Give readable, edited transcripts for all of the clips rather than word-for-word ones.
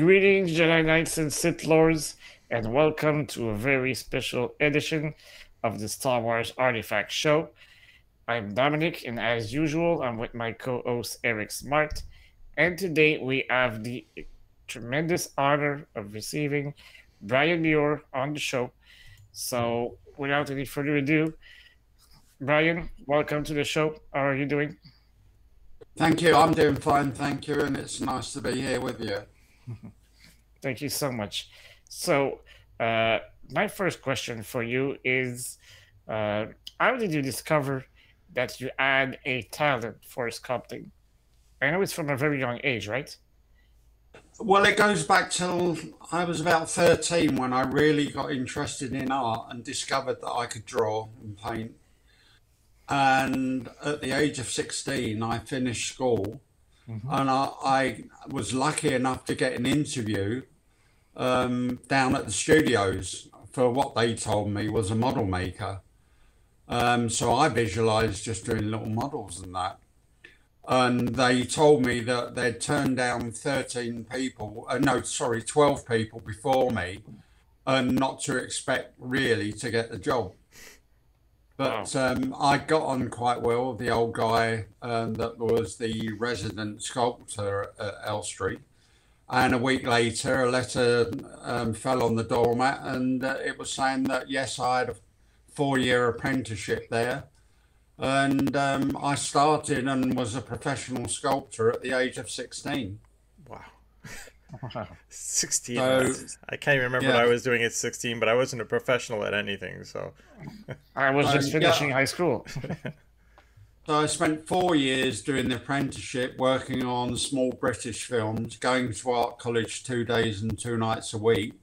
Greetings, Jedi Knights and Sith Lords, and welcome to a very special edition of the Star Wars Artifacts Show. I'm Dominic, and as usual, I'm with my co-host Eric Smart, and today we have the tremendous honor of receiving Brian Muir on the show. So, without any further ado, Brian, welcome to the show. How are you doing? Thank you. I'm doing fine, thank you, and it's nice to be here with you. Thank you so much. So, my first question for you is, how did you discover that you had a talent for sculpting? I know it's from a very young age, right? Well, it goes back till I was about 13 when I really got interested in art and discovered that I could draw and paint. And at the age of 16, I finished school, and I was lucky enough to get an interview down at the studios for what they told me was a model maker. So I visualized just doing little models and that. And they told me that they'd turned down 12 people before me, and not to expect really to get the job. But I got on quite well with the old guy that was the resident sculptor at Elstree. And a week later, a letter fell on the doormat, and it was saying that, yes, I had a 4-year apprenticeship there. And I started and was a professional sculptor at the age of 16. Wow. Wow. 16. So, I can't even remember what I was doing at 16, but I wasn't a professional at anything, so. I was just finishing high school. So I spent 4 years doing the apprenticeship, working on small British films, going to art college 2 days and 2 nights a week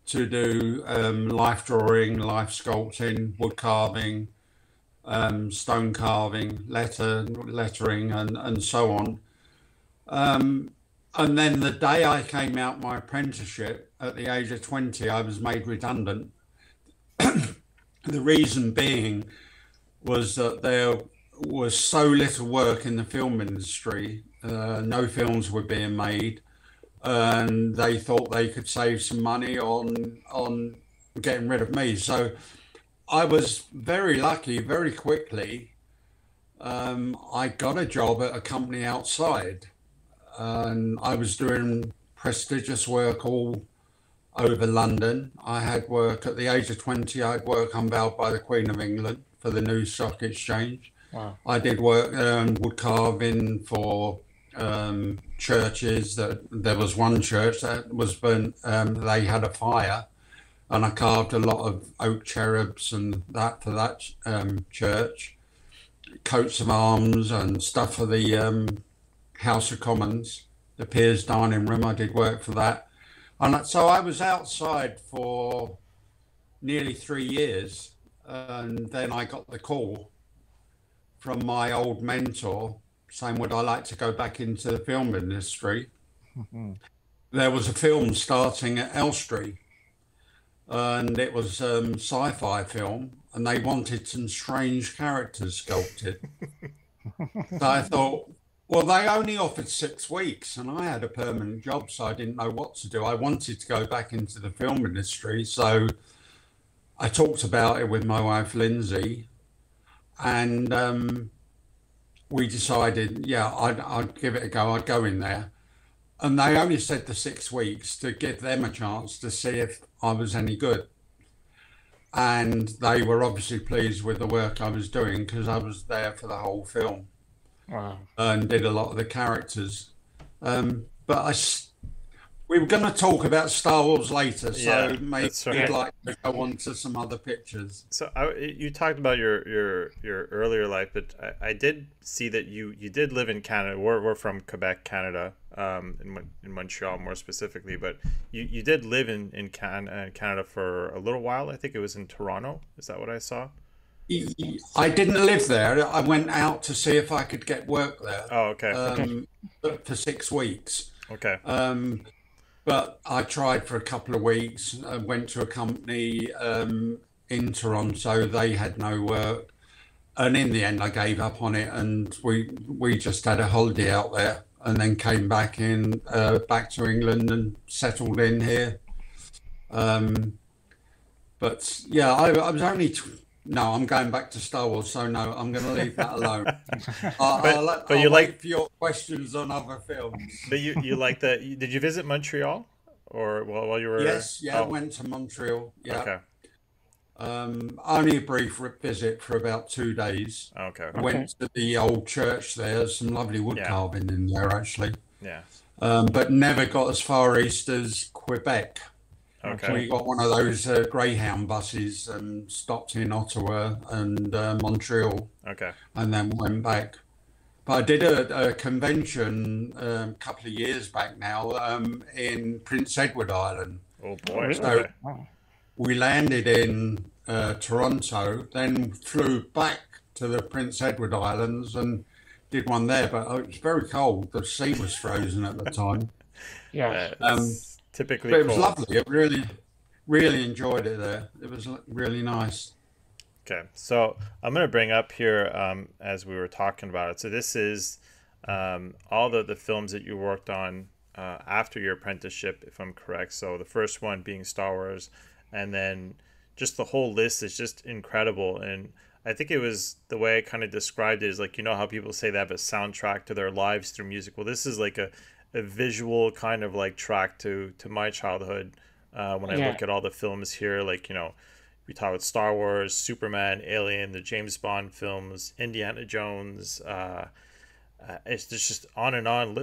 to do life drawing, life sculpting, wood carving, stone carving, lettering, and so on. And then the day I came out my apprenticeship at the age of 20, I was made redundant. The reason being was that there was so little work in the film industry. No films were being made, and they thought they could save some money on getting rid of me. So I was very lucky. Very quickly, I got a job at a company outside, and I was doing prestigious work all over London. I had work at the age of 20. I had work unveiled by the Queen of England for the New Stock Exchange. Wow. I did work wood carving for churches. There was one church that was burnt. They had a fire, and I carved a lot of oak cherubs and that for that church. Coats of arms and stuff for the House of Commons, the Peers Dining Room. I did work for that. And so I was outside for nearly 3 years, and then I got the call from my old mentor saying, would I like to go back into the film industry? There was a film starting at Elstree, and it was sci-fi film, and they wanted some strange characters sculpted. So I thought, well, they only offered 6 weeks, and I had a permanent job, so I didn't know what to do. I wanted to go back into the film industry, so I talked about it with my wife, Lindsay, and we decided, yeah, I'd give it a go. I'd go in there. And they only said the 6 weeks to give them a chance to see if I was any good. And they were obviously pleased with the work I was doing because I was there for the whole film. Wow. And did a lot of the characters. We were going to talk about Star Wars later, so maybe we'd like to go on to some other pictures. So you talked about your earlier life, but I did see that you did live in Canada. We're from Quebec, Canada, in Montreal more specifically, but you did live in Canada for a little while. I think it was in Toronto. Is that what I saw? I didn't live there. I went out to see if I could get work there. Oh, okay. For 6 weeks. Okay. But I tried for a couple of weeks. I went to a company in Toronto. They had no work. And in the end, I gave up on it. And we just had a holiday out there. and then came back to England and settled in here. But yeah, I was only. No, I'm going back to Star Wars, so no, I'm going to leave that alone. I'll wait for your questions on other films. But you like that? Did you visit Montreal, or while you were? Yes, yeah, I went to Montreal. Yeah. Okay. Only a brief visit for about 2 days. Okay. Went to the old church there. There's some lovely wood carving in there, actually. Yeah. But never got as far east as Quebec. Okay. We got one of those Greyhound buses and stopped in Ottawa and Montreal. Okay. And then went back. But I did a convention a couple of years back now in Prince Edward Island. Oh boy! So we landed in Toronto, then flew back to the Prince Edward Islands and did one there. But it was very cold. The sea was frozen at the time. Yeah. Typically, but it was lovely. I really enjoyed it there. It was really nice. Okay, so I'm going to bring up here as we were talking about it. So this is all the films that you worked on after your apprenticeship, if I'm correct. So the first one being Star Wars, and then just the whole list is just incredible. And I think it was the way I kind of described it is like, you know how people say they have a soundtrack to their lives through music. Well, this is like a visual kind of like track to my childhood when I look at all the films here. Like, you know, we talk about Star Wars, Superman, Alien, the James Bond films, Indiana Jones. It's just on and on.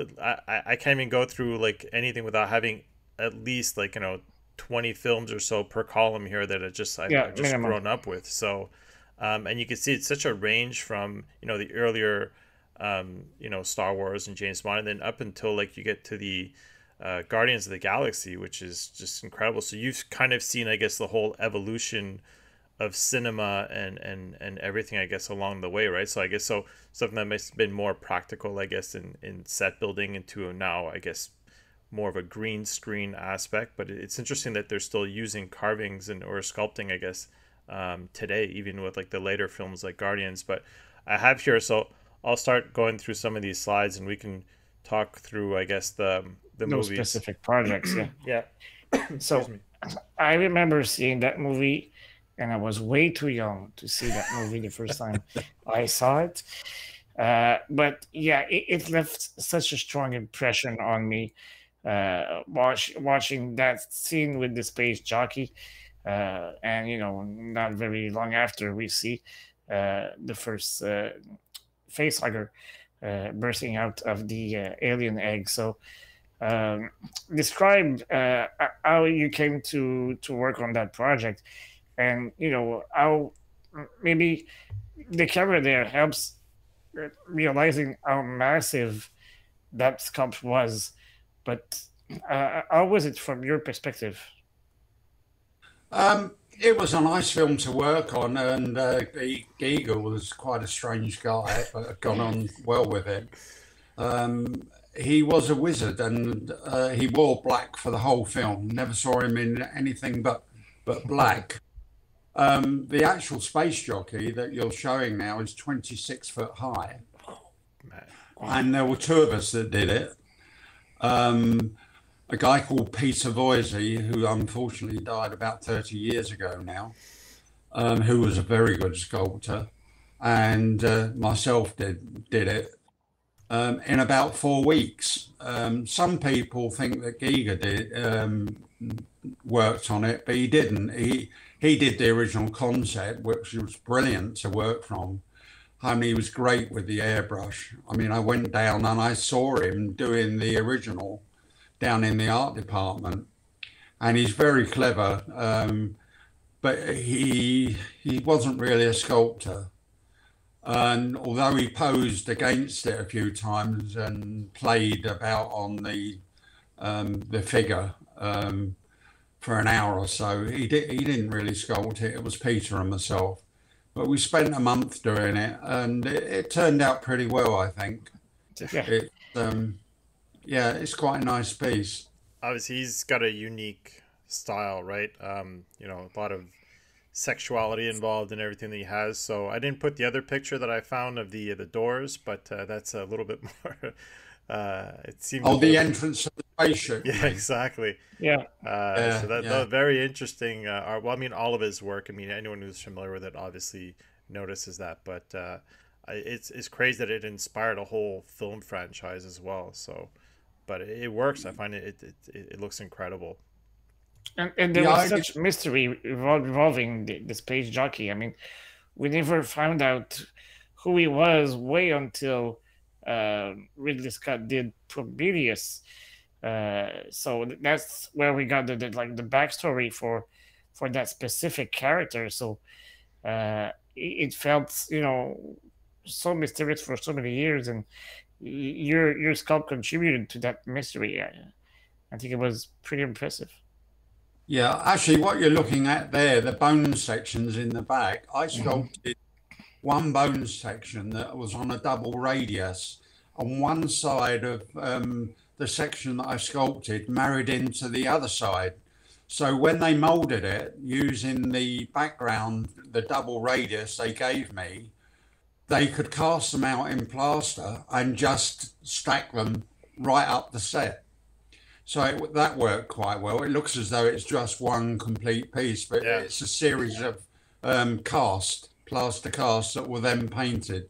I can't even go through like anything without having at least like, you know, 20 films or so per column here that I've just grown up with. So and you can see it's such a range from, you know, the earlier you know, Star Wars and James Bond, and then up until like you get to the Guardians of the Galaxy, which is just incredible. So you've kind of seen, I guess, the whole evolution of cinema and everything, I guess, along the way, right? So I guess something that must have been more practical, I guess, in set building into now, I guess, more of a green screen aspect. But it's interesting that they're still using carvings or sculpting, I guess, today, even with like the later films like Guardians. But I have here, so I'll start going through some of these slides and we can talk through, I guess, the movies. Specific projects, yeah. Yeah. So I remember seeing that movie, and I was way too young to see that movie the first time I saw it. But yeah, it left such a strong impression on me. Watching that scene with the space jockey, and you know, not very long after we see the first facehugger bursting out of the alien egg. So describe how you came to work on that project, and you know how maybe the camera there helps realizing how massive that sculpt was. But how was it from your perspective? It was a nice film to work on, and Giger was quite a strange guy, but had gone on well with it. He was a wizard, and he wore black for the whole film. Never saw him in anything but black. The actual space jockey that you're showing now is 26 foot high, and there were two of us that did it. A guy called Peter Voisey, who unfortunately died about 30 years ago now, who was a very good sculptor, and myself did it in about 4 weeks. Some people think that Giger worked on it, but he didn't. He did the original concept, which was brilliant to work from. I mean, he was great with the airbrush. I mean, I went down and I saw him doing the original down in the art department, and he's very clever, but he wasn't really a sculptor. And although he posed against it a few times and played about on the figure for an hour or so, he didn't really sculpt it. It was Peter and myself, but we spent a month doing it, and it turned out pretty well, I think. Yeah, it's quite a nice piece. Obviously, he's got a unique style, right? You know, a lot of sexuality involved in everything that he has. So I didn't put the other picture that I found of the doors, but that's a little bit more It seemed Oh, the entrance of the spaceship. yeah, exactly. Yeah. So that very interesting. Well, I mean, all of his work. I mean, anyone who's familiar with it obviously notices that. But it's crazy that it inspired a whole film franchise as well. So, but it works. I find it looks incredible. And there was such mystery revolving the space jockey. I mean, we never found out who he was way until Ridley Scott did Prometheus. So that's where we got the backstory for that specific character. So it felt, so mysterious for so many years, and your sculpt contributed to that mystery. I think it was pretty impressive. Yeah, actually, what you're looking at there, the bone sections in the back, I sculpted one bone section that was on a double radius on one side of the section that I sculpted married into the other side. So when they molded it using the background, the double radius they gave me, they could cast them out in plaster and just stack them right up the set. So that worked quite well. It looks as though it's just one complete piece, but it's a series of plaster casts that were then painted.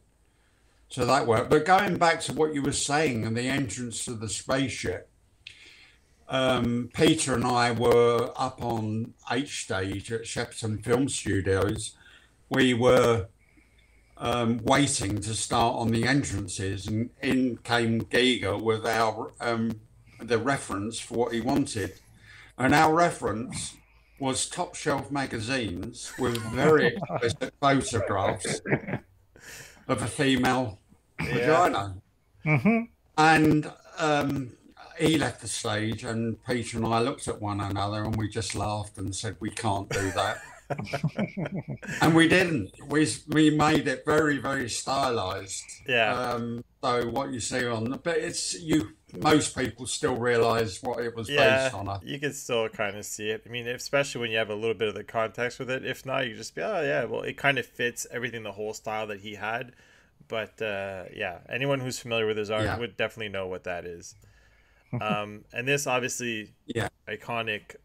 So that worked. But going back to what you were saying and the entrance to the spaceship, Peter and I were up on H stage at Shepperton Film Studios. We were waiting to start on the entrances, and in came Giga with our the reference for what he wanted, and our reference was top shelf magazines with very explicit photographs of a female vagina. And he left the stage, and Peter and I looked at one another and we just laughed and said, we can't do that. And we didn't. We made it very, very stylized. So what you see on, but most people still realize what it was based on. You can still kind of see it. I mean, especially when you have a little bit of the context with it. If not, you just be, oh yeah, well, it kind of fits everything, the whole style that he had. But anyone who's familiar with his art would definitely know what that is. And this obviously iconic.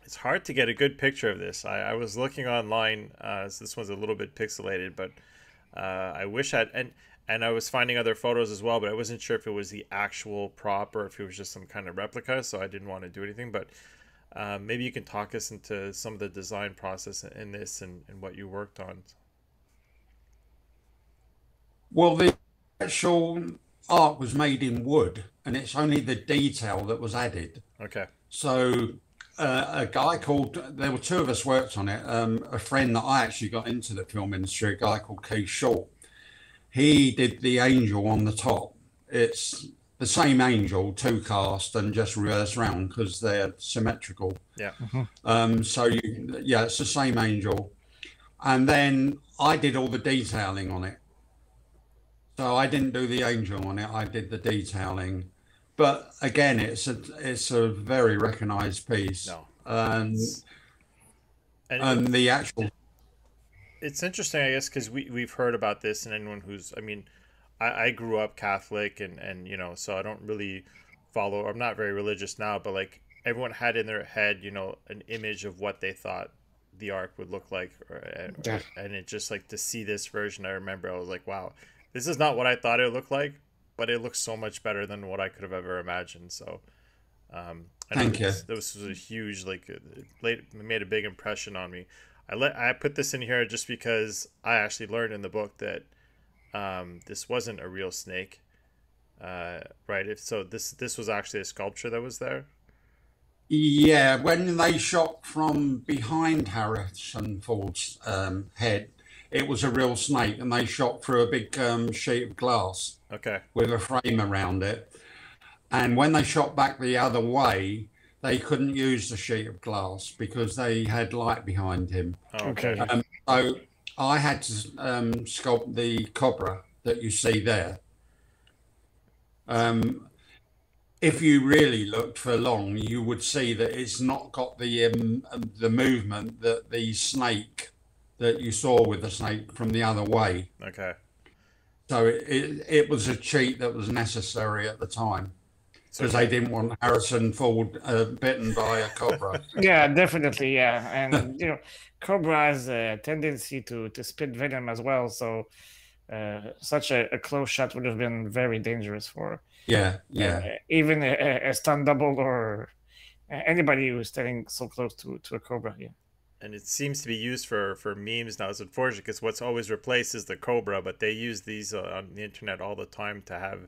It's hard to get a good picture of this. I was looking online. So this one's a little bit pixelated, but I wish and I was finding other photos as well, but I wasn't sure if it was the actual prop or if it was just some kind of replica, so I didn't want to do anything. But maybe you can talk us into some of the design process in this and what you worked on. Well, the actual art was made in wood, and it's only the detail that was added. Okay. So a guy called, there were two of us worked on it, a friend that I actually got into the film industry, a guy called Keith Short. He did the angel on the top. It's the same angel, two cast and just reverse round because they're symmetrical. Yeah. So it's the same angel. And then I did all the detailing on it. So I didn't do the angel on it. I did the detailing. But again, it's a very recognized piece. No. And the actual. It's interesting, I guess, because we've heard about this, and anyone who's, I mean, I grew up Catholic, and so I don't really follow. I'm not very religious now, but like everyone had in their head, an image of what they thought the ark would look like, and it just like to see this version. I remember I was like, wow, this is not what I thought it looked like, but it looks so much better than what I could have ever imagined. So, thank you. This was a huge, it made a big impression on me. I put this in here just because I actually learned in the book that this wasn't a real snake, right? This was actually a sculpture that was there. Yeah, when they shot from behind Harrison Ford's head, it was a real snake, and they shot through a big sheet of glass. Okay. With a frame around it, and when they shot back the other way, they couldn't use the sheet of glass because they had light behind him. Oh, okay. So I had to sculpt the cobra that you see there. If you really looked for long, you would see that it's not got the movement that the snake that you saw with the snake from the other way. Okay. So it was a cheat that was necessary at the time because they didn't want Harrison Ford bitten by a cobra. Yeah, definitely. Yeah, and cobra has a tendency to spit venom as well. So such a close shot would have been very dangerous for even a stunt double or anybody who's standing so close to a cobra. Yeah. And it seems to be used for memes now. It's unfortunate because what's always replaced is the cobra, but they use these on the internet all the time to have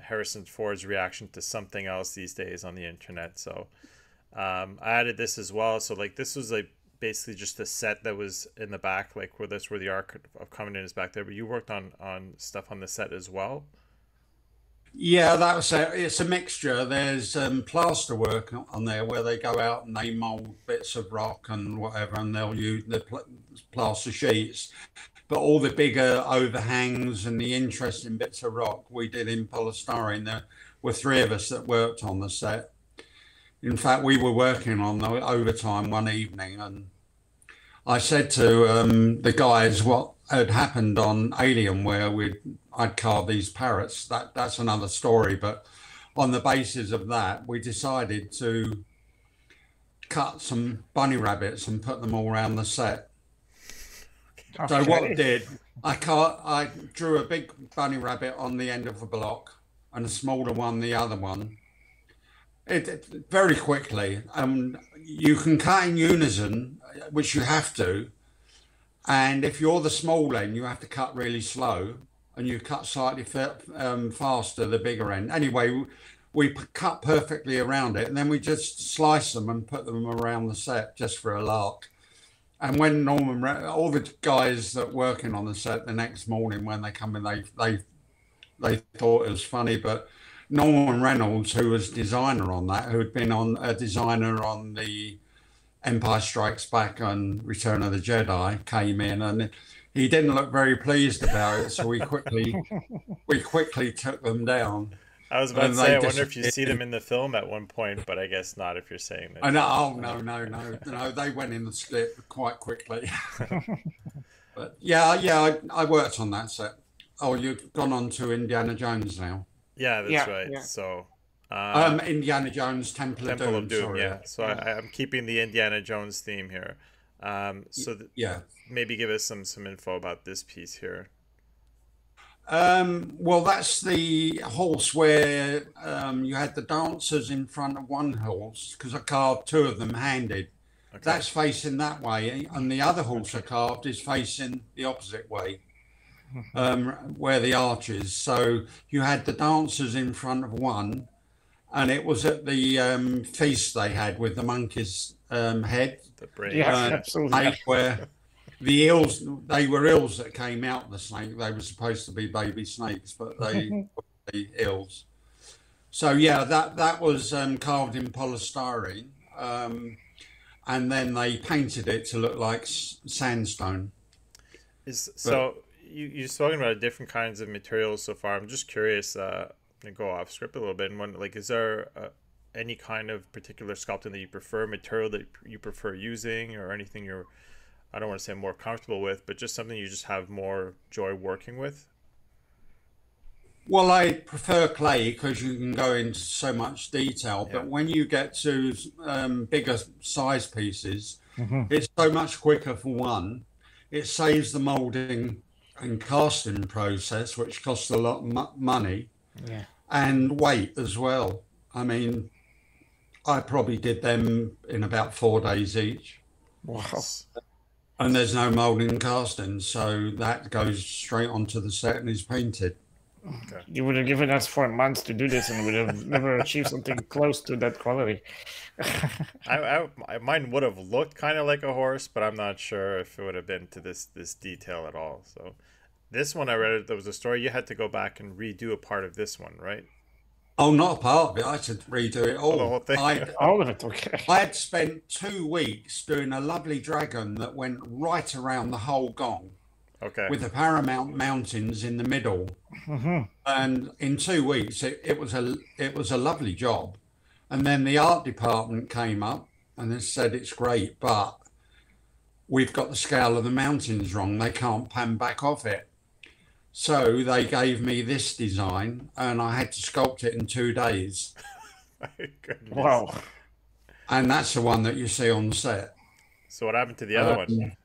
Harrison Ford's reaction to something else these days on the internet. So I added this as well. So like this was like basically just a set that was in the back, like where that's where the Ark of Covenant is back there. But you worked on stuff on the set as well. Yeah, that was it's a mixture. There's plaster work on there where they go out and they mold bits of rock and whatever, and they'll use the plaster sheets. But all the bigger overhangs and the interesting bits of rock we did in polystyrene. There were 3 of us that worked on the set. In fact, we were working on the overtime one evening, and I said to the guys what had happened on Alien, where I'd carved these parrots. That's another story, but on the basis of that, we decided to cut some bunny rabbits and put them all around the set. Okay. So what I did, I drew a big bunny rabbit on the end of the block and a smaller one the other one. It very quickly. You can cut in unison, which you have to. And if you're the small end, you have to cut really slow, and you cut slightly faster the bigger end. Anyway, we cut perfectly around it, and then we just slice them and put them around the set just for a lark. And when all the guys that working on the set the next morning when they come in, they thought it was funny, but Norman Reynolds, who was designer on that, who had been a designer on the Empire Strikes Back and Return of the Jedi, came in, and he didn't look very pleased about it. So we quickly took them down. I was about to say, I wonder if you see them in the film at one point, but I guess not if you're saying that. No, they went in the script quite quickly. But yeah, I worked on that set. Oh, you've gone on to Indiana Jones now. Yeah, that's right. Yeah. So Indiana Jones Temple of Doom. Sorry. Yeah. So I'm keeping the Indiana Jones theme here. Maybe give us some info about this piece here. Well, that's the horse where you had the dancers in front of one horse, because I carved 2 of them handed. Okay. That's facing that way, and the other horse I carved is facing the opposite way, where the arch is. So you had the dancers in front of one, and it was at the feast they had with the monkey's head. The brain. Yeah, absolutely. Where the eels, they were eels that came out of the snake. They were supposed to be baby snakes, but they were the eels. So yeah, that was carved in polystyrene, and then they painted it to look like sandstone. You've spoken about different kinds of materials so far. I'm just curious, to go off script a little bit, and wonder, like, is there any kind of particular sculpting that you prefer, material that you prefer using, or anything I don't want to say more comfortable with, but just something you just have more joy working with? Well, I prefer clay because you can go into so much detail, but when you get to bigger size pieces, it's so much quicker for one. It saves the molding and casting process, which costs a lot of money, and weight as well. I mean, I probably did them in about 4 days each. Wow. And there's no molding and casting, so that goes straight onto the set and is painted. Okay. You would have given us 4 months to do this, and we would have never achieved something close to that quality. Mine would have looked kind of like a horse, but I'm not sure if it would have been to this detail at all. So this one, I read there was a story you had to go back and redo a part of this one, right? Oh, not a part of it. I had to redo it all. The whole thing. All of it, okay. I had spent 2 weeks doing a lovely dragon that went right around the whole gong. Okay. With the Paramount Mountains in the middle. And in 2 weeks, it was a lovely job. And then the art department came up and they said it's great, but we've got the scale of the mountains wrong. They can't pan back off it. So they gave me this design, and I had to sculpt it in 2 days. My goodness. Wow. And that's the one that you see on set. So what happened to the other one?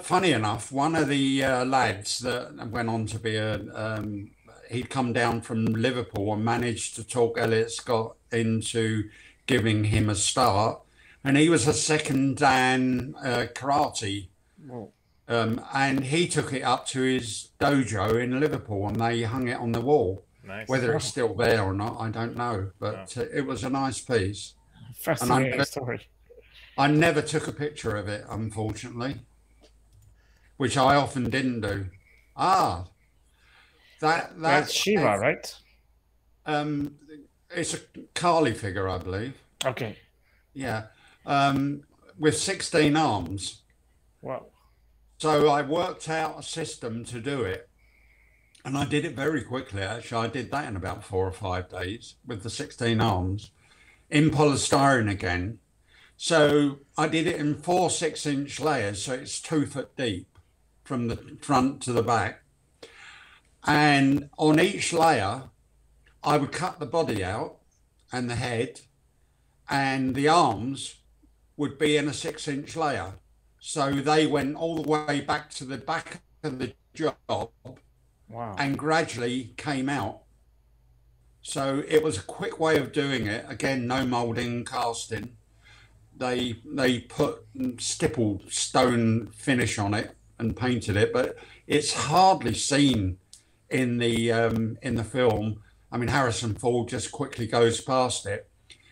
Funny enough, one of the lads that went on to be he'd come down from Liverpool and managed to talk Elliot Scott into giving him a start. And he was a second dan karate. Whoa. And he took it up to his dojo in Liverpool and they hung it on the wall. Nice. Whether it's still there or not, I don't know. But it was a nice piece. Fascinating story. I never took a picture of it, unfortunately, which I often didn't do. That's Shiva, right? It's a Kali figure, I believe. Okay. Yeah, with 16 arms. Wow. So I worked out a system to do it, and I did it very quickly. Actually, I did that in about 4 or 5 days with the 16 arms in polystyrene again. So I did it in 4 6-inch layers, so it's 2 foot deep from the front to the back. And on each layer, I would cut the body out and the head, and the arms would be in a 6-inch layer. So they went all the way back to the back of the job. Wow. And gradually came out. So it was a quick way of doing it. Again, no molding, casting. They put stippled stone finish on it and painted it, but it's hardly seen in the film. I mean, Harrison Ford just quickly goes past it.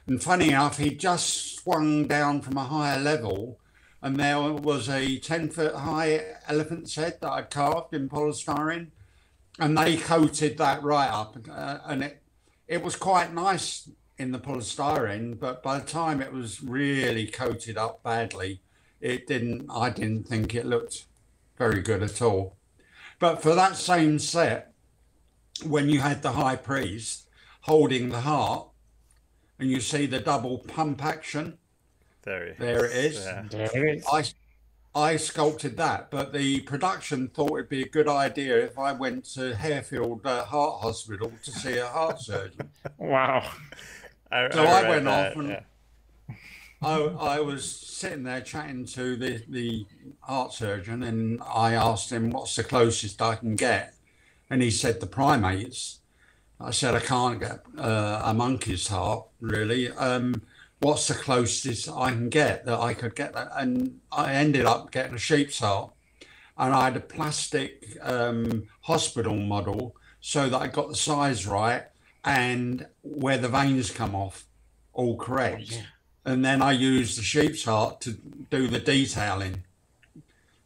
And funny enough, he just swung down from a higher level, and there was a 10-foot high elephant's head that I'd carved in polystyrene, and they coated that right up, and it was quite nice in the polystyrene, but by the time it was really coated up badly, I didn't think it looked very good at all. But for that same set, when you had the high priest holding the heart, and you see the double pump action, there it is. Yeah. There it is. I sculpted that, but the production thought it'd be a good idea if I went to Harefield Heart Hospital to see a heart surgeon. Wow. I went off and I was sitting there chatting to the heart surgeon, and I asked him what's the closest I can get, and he said the primates. I said I can't get a monkey's heart really. What's the closest I can get that I could get that? And I ended up getting a sheep's heart, and I had a plastic hospital model so that I got the size right and where the veins come off all correct. Oh, yeah. And then I used the sheep's heart to do the detailing,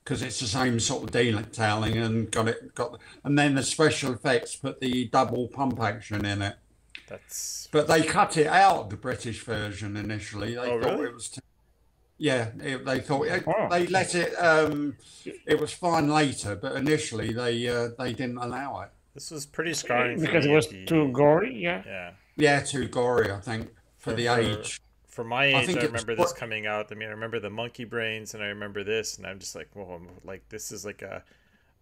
because it's the same sort of detailing, and and then the special effects put the double pump action in it. But they cut it out, the British version, initially. They thought really? it was they thought Wow. they let it it was fine later, but initially they didn't allow it. This was pretty scarring Because for it me was too gory, yeah. Yeah, too gory, I think, for the age. For my age, think I it was remember this coming out. I mean, I remember the monkey brains, and I remember this, and I'm just like, whoa, like this is like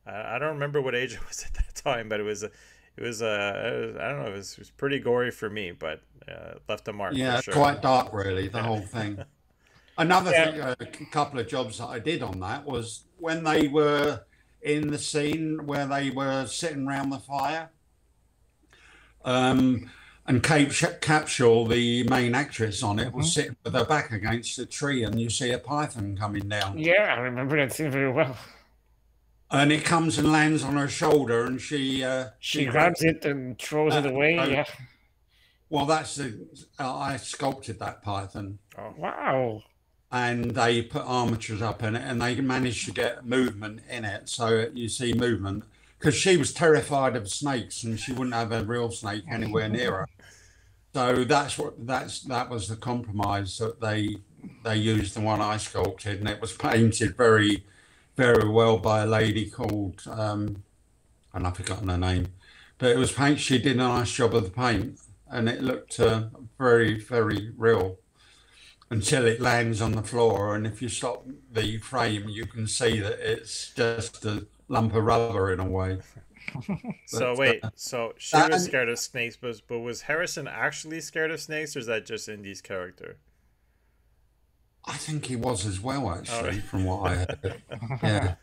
I don't remember what age I was at that time, but it was I don't know, it was pretty gory for me, but left a mark. Yeah, for sure. quite dark, really, the whole thing. Another thing, a couple of jobs that I did on that was when they were in the scene where they were sitting around the fire. And Kate Capshaw, the main actress on it, was sitting with her back against a tree, and you see a python coming down. Yeah, I remember that scene very well. And it comes and lands on her shoulder, and she grabs it and throws it away. Yeah. Well, that's I sculpted that python. Oh, wow. And they put armatures up in it, and they managed to get movement in it, so you see movement. Because she was terrified of snakes, and she wouldn't have a real snake anywhere near her. So that was the compromise, that they used the one I sculpted, and it was painted very, very well by a lady called and I've forgotten her name, but it was paint. She did a nice job of the paint, and it looked very, very real until it lands on the floor. And if you stop the frame, you can see that it's just lump of rubber in a way. So But, wait, so she was and scared of snakes, but was Harrison actually scared of snakes, or is that just Indy's character? I think he was as well, All actually, right. from what I heard. Yeah.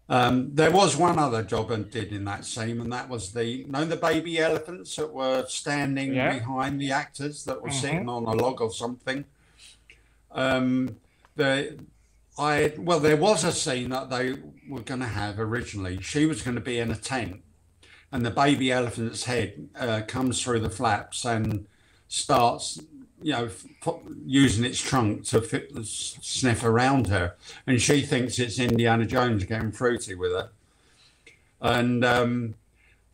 There was one other job I did in that scene, and that was the baby elephants that were standing Yeah. behind the actors that were sitting on a log or something. Um, the well, there was a scene that they were going to have originally. She was going to be in a tent, and the baby elephant's head comes through the flaps and starts, using its trunk to sniff around her, and she thinks it's Indiana Jones getting fruity with her. And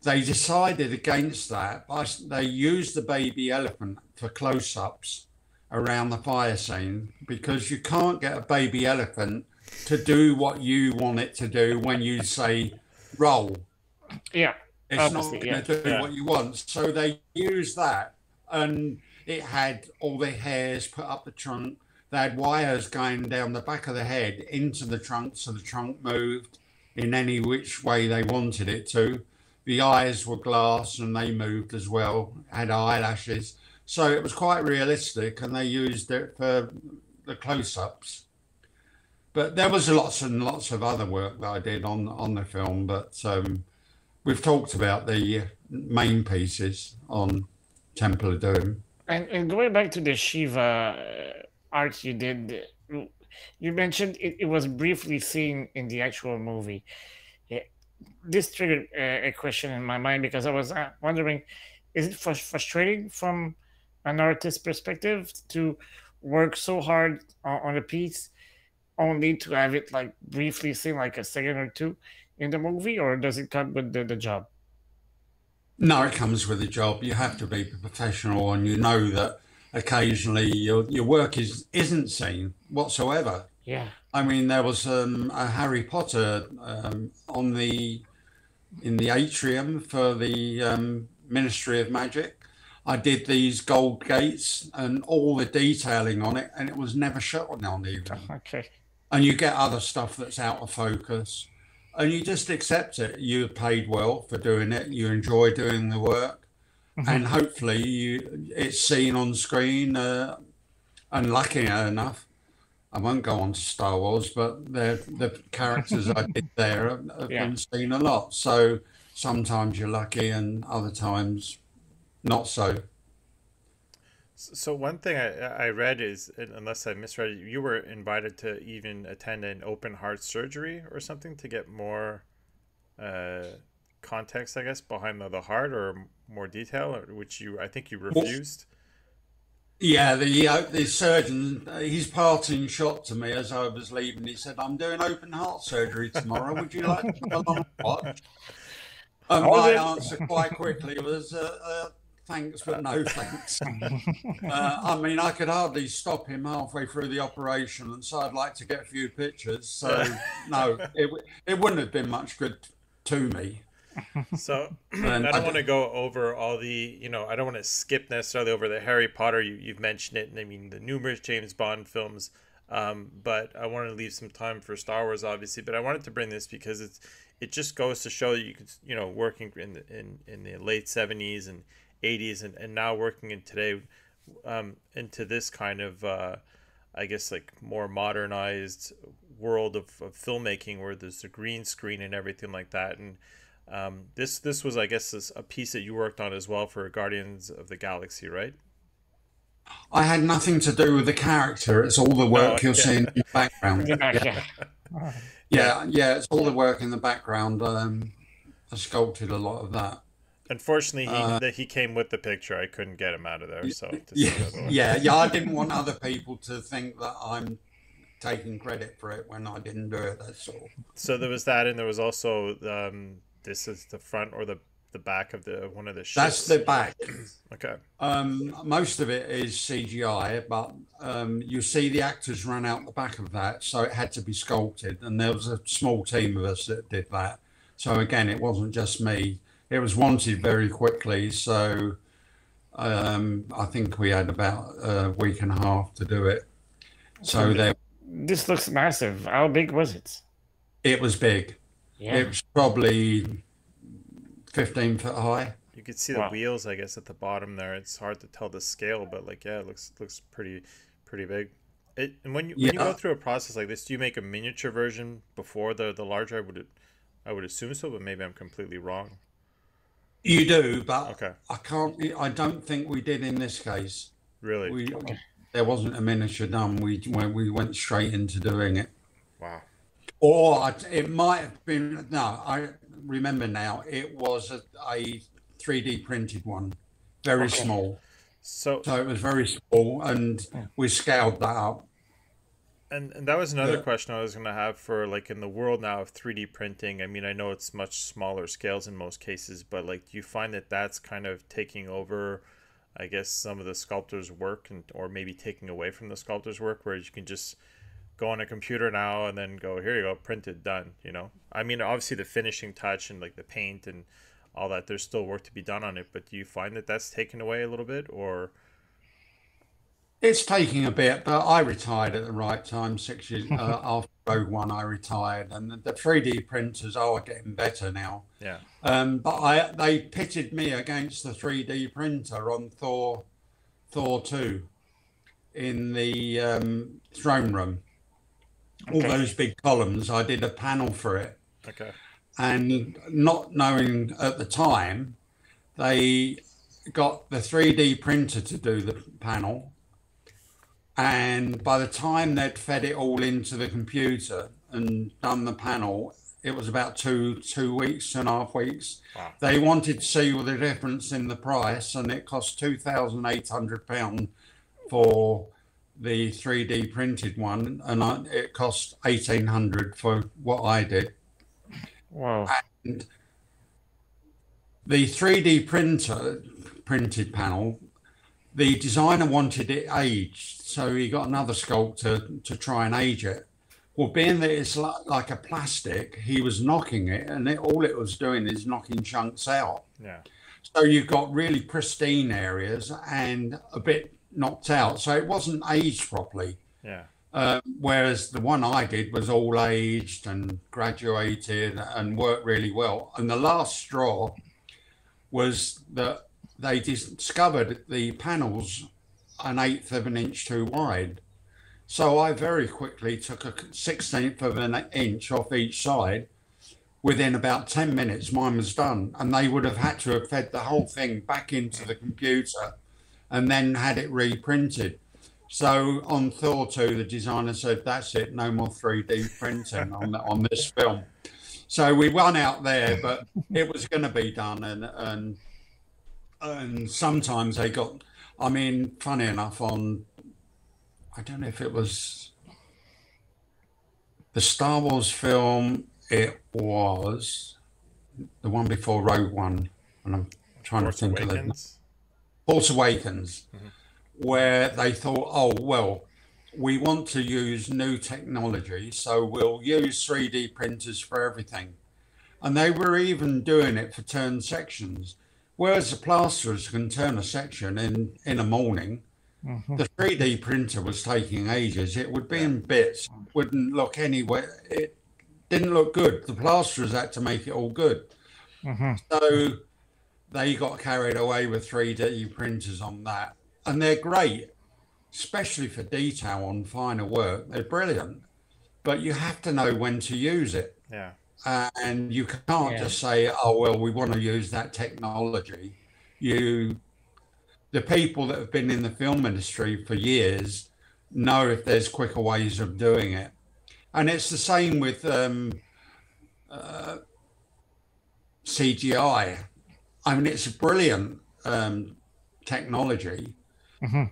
they decided against that. They used the baby elephant for close-ups around the fire scene, because you can't get a baby elephant to do what you want it to do when you say roll. Yeah. It's Obviously, not going to do what you want. So they used that, and it had all the hairs put up the trunk. They had wires going down the back of the head into the trunk, so the trunk moved in any which way they wanted it to. The eyes were glass and they moved as well, had eyelashes. So it was quite realistic, and they used it for the close-ups. But there was lots and lots of other work that I did on the film, but we've talked about the main pieces on Temple of Doom. And going back to the Shiva art you did, you mentioned it was briefly seen in the actual movie. This triggered a question in my mind, because I was wondering, is it frustrating from an artist's perspective to work so hard on a piece only to have it like briefly seen, like a second or two in the movie, or does it come with the job? No, it comes with the job. You have to be professional, and you know that occasionally your work isn't seen whatsoever. Yeah. I mean, there was a Harry Potter in the atrium for the Ministry of Magic. I did these gold gates and all the detailing on it, and it was never shot on even. Okay. And you get other stuff that's out of focus, and you just accept it. You're paid well for doing it. You enjoy doing the work, and hopefully it's seen on screen. And lucky enough, I won't go on to Star Wars, but the characters I did there have been seen a lot. So sometimes you're lucky, and other times not so. So one thing I read is, unless I misread it, you were invited to even attend an open heart surgery or something to get more context, I guess, behind the heart, or more detail, which I think you refused. Yeah, the surgeon, his parting shot to me as I was leaving, he said, "I'm doing open heart surgery tomorrow. Would you like to come along and watch?" And my answer quite quickly was, "Thanks, but no thanks." I mean, I could hardly stop him halfway through the operation, and so I'd like to get a few pictures. So no, it wouldn't have been much good to me. So I don't want to go over all the, I don't want to skip necessarily over the Harry Potter. You've mentioned it, and I mean the numerous James Bond films. But I want to leave some time for Star Wars, obviously. But I wanted to bring this because it just goes to show that you could, working in the late 70s and 80s, and now working in today, into this kind of I guess like more modernized world of filmmaking, where there's a green screen and everything like that. And this was, I guess, a piece that you worked on as well for Guardians of the Galaxy, right? I had nothing to do with the character. It's all the work you're seeing in the background. Yeah, it's all the work in the background. I sculpted a lot of that. Unfortunately, he came with the picture. I couldn't get him out of there. So yeah. I didn't want other people to think that I'm taking credit for it when I didn't do it. That's all. So there was that, and there was also this is the front or the back of one of the ships. That's the back. Okay. Most of it is CGI, but you see the actors run out the back of that, so it had to be sculpted, and there was a small team of us that did that. So again, it wasn't just me. It was wanted very quickly, so I think we had about a week and a half to do it. So this looks massive. How big was it? It was big. It Yeah. was probably 15 foot high. You could see the Wow. wheels, I guess, at the bottom there. It's hard to tell the scale, but like, yeah, it looks pretty big. And when you go Yeah, through a process like this, do you make a miniature version before the larger? I would assume so, but maybe I'm completely wrong. you do, but Okay, I can't. I don't think we did in this case. really? We Okay. There wasn't a miniature done. We went straight into doing it. Wow. Or it might have been. No, I remember now. It was a 3D printed one, very Okay. small. So So it was very small, and Yeah. we scaled that up. and that was another The, question I was gonna have for like in the world now of 3D printing. I mean, I know it's much smaller scales in most cases, but like, do you find that that's kind of taking over, I guess, some of the sculptor's work, and or maybe taking away from the sculptor's work, where you can just go on a computer now and then go, here you go, printed, done, you know? I mean, obviously the finishing touch and like the paint and all that, there's still work to be done on it, but do you find that that's taken away a little bit, or it's taking a bit, but I retired at the right time. 6 years after Rogue One, I retired, and the 3D printers are getting better now. yeah. But they pitted me against the 3D printer on Thor 2 in the throne room. All Okay. those big columns, I did a panel for it. Okay. And not knowing at the time, they got the 3D printer to do the panel. And by the time they'd fed it all into the computer and done the panel, it was about two weeks, 2.5 weeks. Wow. They wanted to see the difference in the price, and it cost £2,800 for the 3D printed one, and it cost 1,800 for what I did. Wow. And the 3D printed panel, the designer wanted it aged, so he got another sculptor to try and age it. Well, being that it's like a plastic, he was knocking it, and all it was doing is knocking chunks out. Yeah. So you've got really pristine areas and a bit knocked out. So it wasn't aged properly. Yeah. Whereas the one I did was all aged and graduated and worked really well. And the last straw was that they discovered the panels 1/8 of an inch too wide. So I very quickly took a 1/16 of an inch off each side. Within about 10 minutes, mine was done. And they would have had to have fed the whole thing back into the computer and then had it reprinted. So on Thor 2, the designer said, that's it, no more 3D printing on this film. So we won out there, but it was going to be done. And sometimes they got, I mean, funny enough, I don't know if it was the Star Wars film, it was the one before Rogue One, and I'm trying Force to think of it. Awakens. Force Awakens, where they thought, oh, well, we want to use new technology, so we'll use 3D printers for everything. And they were even doing it for turn sections. Whereas the plasterers can turn a section in a morning, the 3D printer was taking ages. It would be in bits, wouldn't look anywhere. It didn't look good. The plasterers had to make it all good. So they got carried away with 3D printers on that. And they're great, especially for detail on finer work. They're brilliant. But you have to know when to use it. Yeah. And you can't just say, oh, well, we want to use that technology. The people that have been in the film industry for years know if there's quicker ways of doing it. And it's the same with CGI. I mean, it's a brilliant technology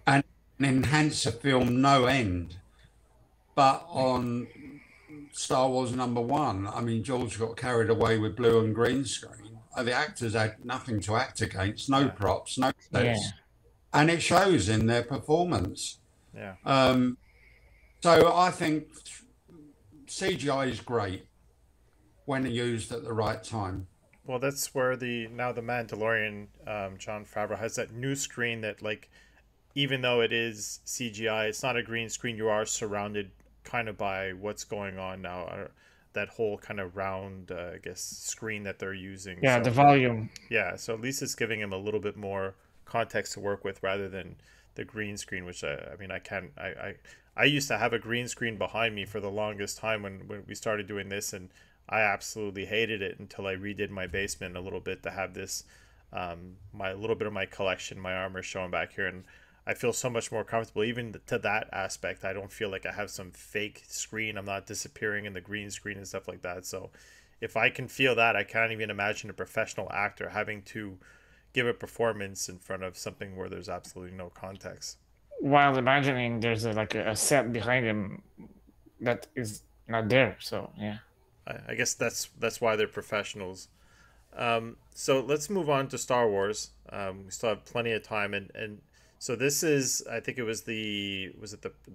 and enhance a film no end. But on Star Wars #1, I mean, George got carried away with blue and green screen. The actors had nothing to act against, no props, no sets. And it shows in their performance. Yeah. So I think CGI is great when used at the right time. Well, that's where the Mandalorian, Jon Favreau, has that new screen that, like, even though it is CGI, it's not a green screen. You are surrounded kind of by what's going on now. that whole kind of round, I guess, screen that they're using. Yeah, So the volume. yeah, so at least it's giving him a little bit more context to work with rather than the green screen, which I mean, I used to have a green screen behind me for the longest time when we started doing this, and I absolutely hated it until I redid my basement a little bit to have this, my little bit of my collection, my armor showing back here, and I feel so much more comfortable. Even to that aspect, I don't feel like I have some fake screen. I'm not disappearing in the green screen and stuff like that. So if I can feel that, I can't even imagine a professional actor having to give a performance in front of something where there's absolutely no context. While imagining there's a set behind him that is not there. So yeah. I guess that's why they're professionals. So let's move on to Star Wars. We still have plenty of time, and so this is, I think it was the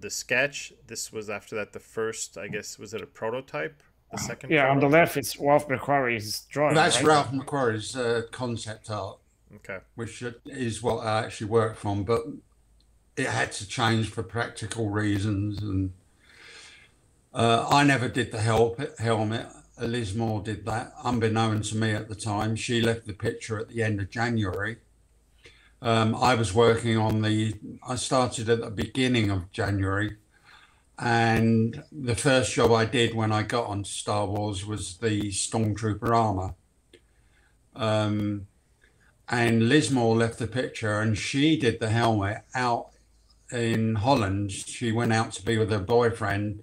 sketch. This was after that the first, I guess, was it a prototype? The second. Yeah, on the prototype? left it's Ralph McQuarrie's drawing. That's right? Ralph McQuarrie's concept art, Okay. which is what I actually worked from, but it had to change for practical reasons. And I never did the helmet. Liz Moore did that, unbeknown to me at the time. She left the picture at the end of January. I was working on I started at the beginning of January, and the first job I did when I got onto Star Wars was the Stormtrooper armor. And Liz Moore left the picture, and she did the helmet out in Holland. She went out to be with her boyfriend,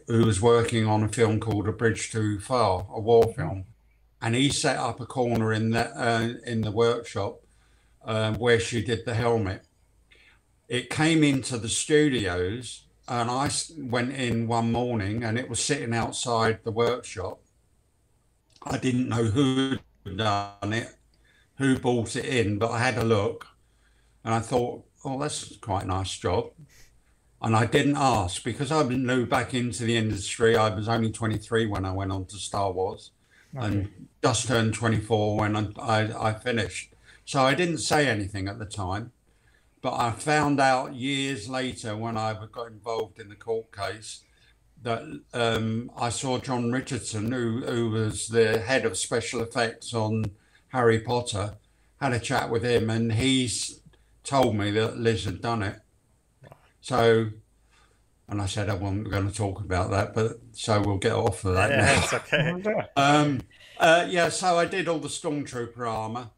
who was working on a film called A Bridge Too Far, a war film, and he set up a corner in the workshop where she did the helmet. It came into the studios, and I went in one morning, and it was sitting outside the workshop. I didn't know who had done it, who bought it in, but I had a look, and I thought, oh, that's quite a nice job. And I didn't ask because I was new back into the industry. I was only 23 when I went on to Star Wars, and just turned 24 when I finished. So I didn't say anything at the time, but I found out years later when I got involved in the court case that I saw John Richardson, who was the head of special effects on Harry Potter, had a chat with him, and he told me that Liz had done it. So, and I said I wasn't going to talk about that, but so we'll get off of that Yeah, now. it's okay. Yeah, so I did all the Stormtrooper armor,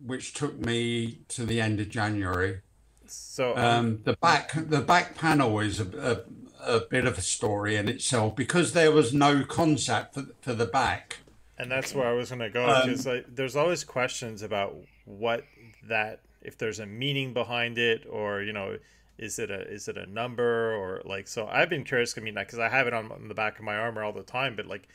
which took me to the end of January. So the back panel is a bit of a story in itself because there was no concept for the back. and that's where I was going to go, because there's always questions about if there's a meaning behind it, or is it a number, or like. So I've been curious. I mean, because I have it on the back of my armor all the time, but like,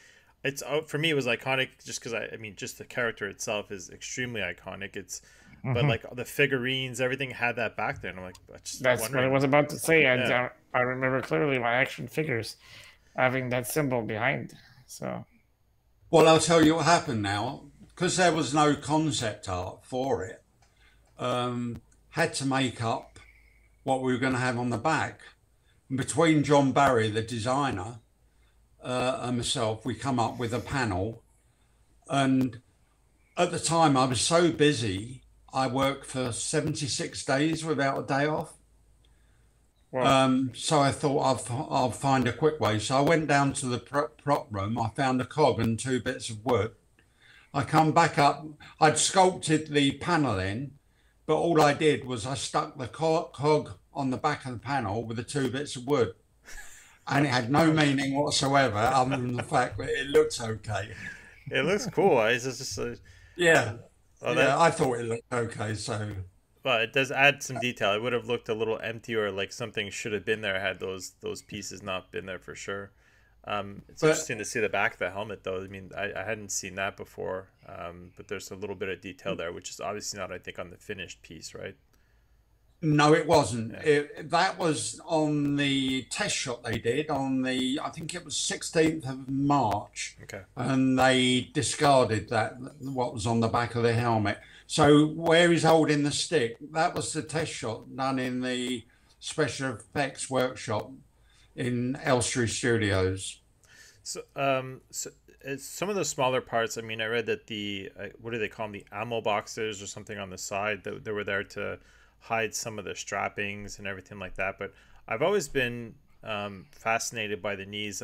it's for me it was iconic just because I mean just the character itself is extremely iconic. It's but like the figurines, everything had that back there, and I'm like, That's what I was about to say. I remember clearly my action figures having that symbol behind. So, Well, I'll tell you what happened now. Because there was no concept art for it, had to make up what we were going to have on the back. And between John Barry, the designer, and myself, we come up with a panel. And at the time, I was so busy, I worked for 76 days without a day off. wow. So I thought I'll find a quick way. So I went down to the prop room. I found a cog and 2 bits of wood. I come back up. I'd sculpted the panel in, but all I did was I stuck the cog on the back of the panel with the 2 bits of wood. And it had no meaning whatsoever other than the fact that it looks okay. it looks cool. It's just Yeah. oh, Yeah, I thought it looked okay. So, well, it does add some detail. It would have looked a little empty, or like something should have been there had those pieces not been there for sure. It's interesting to see the back of the helmet, though. I mean, I hadn't seen that before, but there's a little bit of detail there, which is obviously not, I think, on the finished piece, right? no, it wasn't. Yeah. That was on the test shot they did on I think it was 16th of March. Okay. And they discarded what was on the back of the helmet. So where he's holding the stick, that was the test shot done in the special effects workshop in Elstree Studios. So it's some of the smaller parts. I mean, I read that the what do they call them? The ammo boxes or something on the side that they were there to hide some of the strappings and everything like that. But I've always been fascinated by the knees.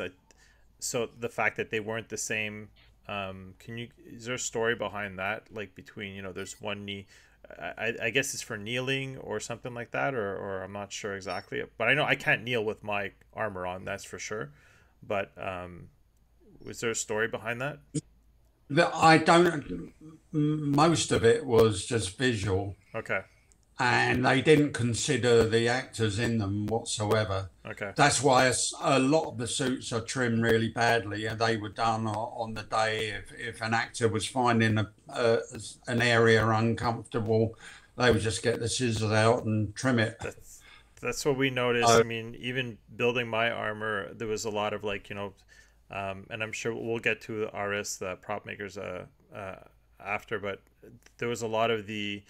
So the fact that they weren't the same. Is there a story behind that? Like between, there's one knee. I guess it's for kneeling or something like that, or I'm not sure exactly. But I know I can't kneel with my armor on, that's for sure. But was there a story behind that? I don't. Most of it was just visual, Okay. and they didn't consider the actors in them whatsoever. Okay. That's why a lot of the suits are trimmed really badly, and they were done on the day. If an actor was finding an area uncomfortable, they would just get the scissors out and trim it. That's what we noticed. I mean, even building my armor, there was a lot of and I'm sure we'll get to RS, the prop makers, after, but there was a lot of the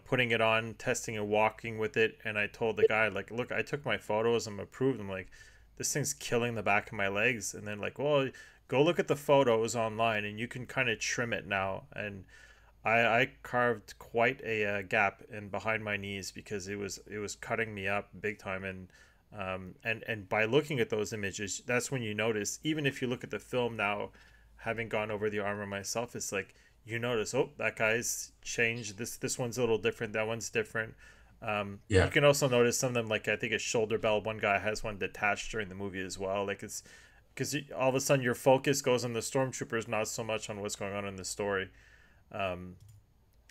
putting it on, testing and walking with it. And I told the guy, like, look, I took my photos and approved them. Like, this thing's killing the back of my legs. And then well, go look at the photos online and you can kind of trim it now. And I carved quite a gap in behind my knees because it was cutting me up big time. And by looking at those images, that's when you notice, even if you look at the film now, having gone over the armor myself, it's like, you notice, oh, that guy's changed. This one's a little different. That one's different. You can also notice some of them, like I think a shoulder belt. One guy has one detached during the movie as well. Like it's because all of a sudden your focus goes on the stormtroopers, not so much on what's going on in the story. But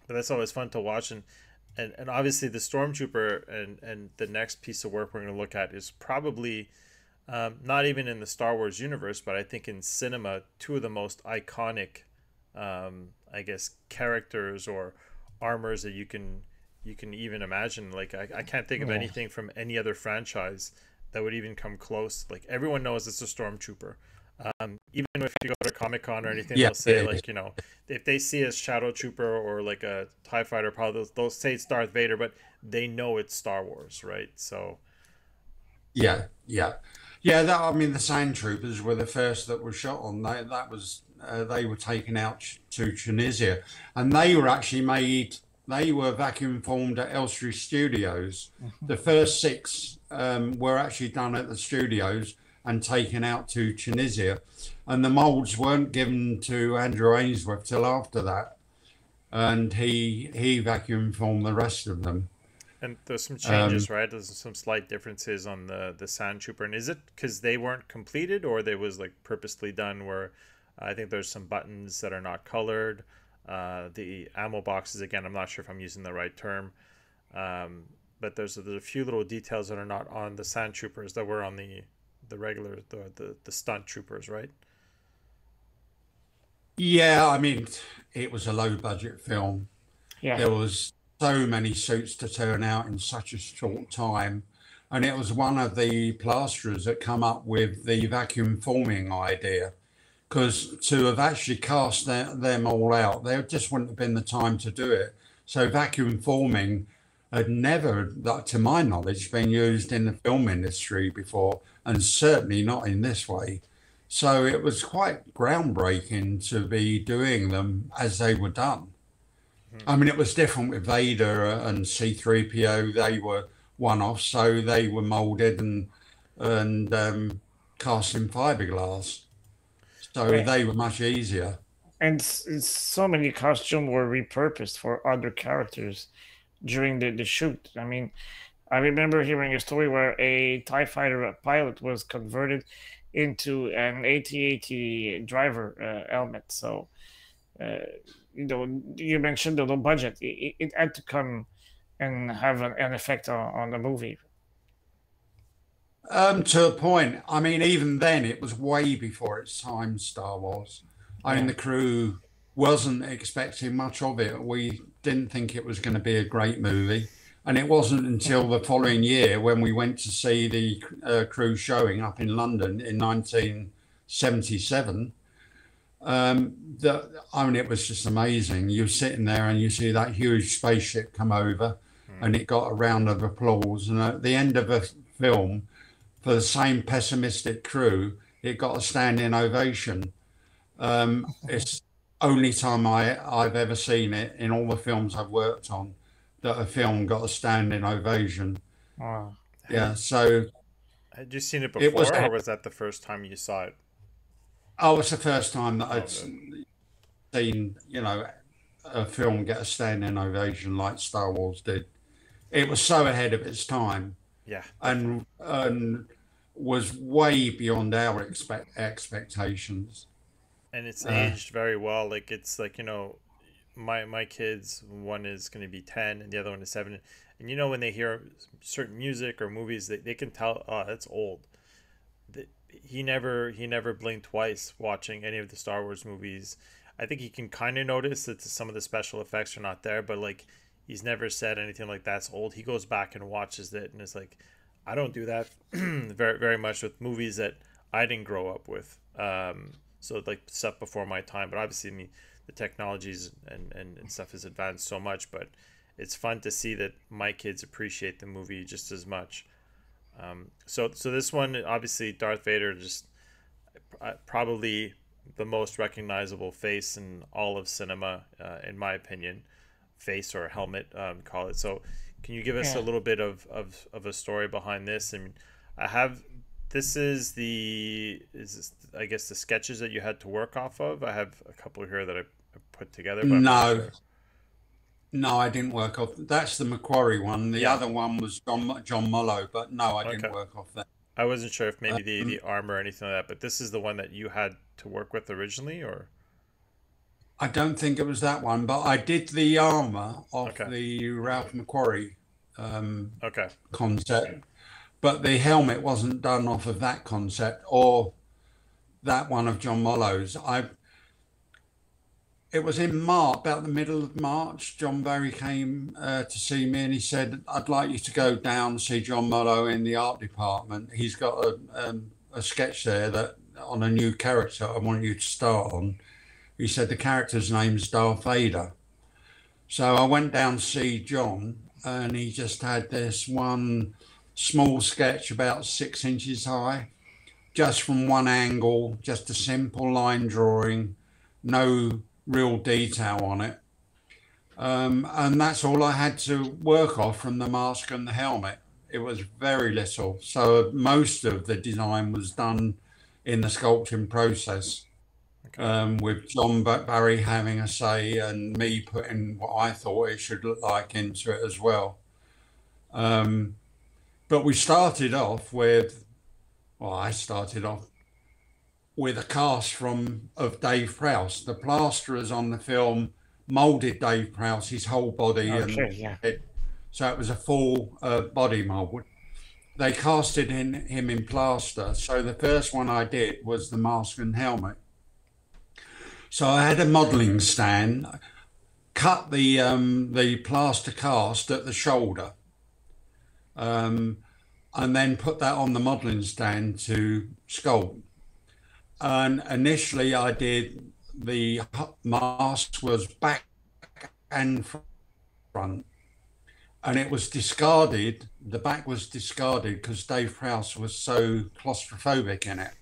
that's always fun to watch. And obviously the stormtrooper and the next piece of work we're going to look at is probably not even in the Star Wars universe, but I think in cinema, two of the most iconic I guess characters or armors that you can even imagine. Like I can't think of anything from any other franchise that would even come close. Like everyone knows it's a stormtrooper. Even if you go to Comic-Con or anything, they'll say if they see a shadow trooper or like a TIE fighter, probably they'll say it's Darth Vader, but they know it's Star Wars, right? So yeah. I mean, the Sand Troopers were the first that were shot on. They were taken out to Tunisia, and they were actually made. They were vacuum formed at Elstree Studios. The first 6 were actually done at the studios and taken out to Tunisia, and the molds weren't given to Andrew Ainsworth till after that, and he vacuum formed the rest of them. And there's some changes, right? There's some slight differences on the Sand Trooper. And is it because they weren't completed, or they was like purposely done where I think there's some buttons that are not colored? The ammo boxes, again, I'm not sure if I'm using the right term. But there's a few little details that are not on the Sand Troopers that were on the regular, the stunt troopers, right? Yeah, I mean, it was a low budget film. Yeah. There was so many suits to turn out in such a short time, and it was one of the plasterers that come up with the vacuum forming idea, because to have actually cast them all out, there just wouldn't have been the time to do it. So vacuum forming had never, to my knowledge, been used in the film industry before, and certainly not in this way. So it was quite groundbreaking to be doing them as they were done. I mean, it was different with Vader and C-3PO. They were one-offs, so they were molded and cast in fiberglass. So they were much easier. And so many costumes were repurposed for other characters during the shoot. I mean, I remember hearing a story where a TIE fighter pilot was converted into an AT-AT driver helmet. So, you mentioned the low budget. It had to come and have an effect on the movie. To a point. I mean, even then, it was way before its time, Star Wars. I mean, the crew wasn't expecting much of it. We didn't think it was going to be a great movie. And it wasn't until the following year when we went to see the crew showing up in London in 1977 that, I mean, it was just amazing. You're sitting there and you see that huge spaceship come over and it got a round of applause. And at the end of the film, for the same pessimistic crew, it got a standing ovation. It's only time I've ever seen it in all the films I've worked on that a film got a standing ovation. Wow. Yeah, so Had you seen it it was. before, or was that the first time you saw it? Oh, it's the first time that Oh, I'd seen, a film get a standing ovation like Star Wars did. It was so ahead of its time, yeah, and was way beyond our expectations. and it's aged very well. Like it's like my kids, one is going to be 10 and the other one is 7, and when they hear certain music or movies, they can tell, oh, that's old. He never blinked twice watching any of the Star Wars movies. I think he can kind of notice that some of the special effects are not there, but like he's never said anything like that's old. He goes back and watches it, and it's like, I don't do that very very much with movies that I didn't grow up with. So like stuff before my time, but obviously, I mean, the technologies and stuff has advanced so much, but it's fun to see that my kids appreciate the movie just as much. So this one, obviously, Darth Vader, just probably the most recognizable face in all of cinema, in my opinion, face or helmet, call it. So can you give us a little bit of a story behind this? I mean, this is I guess the sketches that you had to work off of. I have a couple here that I put together. But No, I didn't work off. That's the Macquarie one. The other one was John Mullo, but no, I didn't work off that. I wasn't sure if maybe the armor or anything like that, but this is the one that you had to work with originally, or? I don't think it was that one, but I did the armor of the Ralph Macquarie concept, but the helmet wasn't done off of that concept or that one of John Mullo's. It was in March, about the middle of March. John Barry came to see me, and he said, "I'd like you to go down and see John Mullo in the art department. He's got a sketch there that on a new character I want you to start on." He said the character's name's Darth Vader. So I went down to see John, and he just had this one small sketch about 6 inches high, just from one angle, just a simple line drawing, no real detail on it, and that's all I had to work off from the mask and the helmet. It was very little, so most of the design was done in the sculpting process, with John Barry having a say and me putting what I thought it should look like into it as well. But we started off with, I started off with a cast of Dave Prowse. The plasterers on the film moulded Dave Prowse, his whole body and head. So it was a full body mould. They casted him in plaster. So the first one I did was the mask and helmet. So I had a modelling stand, cut the plaster cast at the shoulder, and then put that on the modelling stand to sculpt. And initially I did the mask was back and front, and it was discarded. The back was discarded because Dave Prowse was so claustrophobic in it.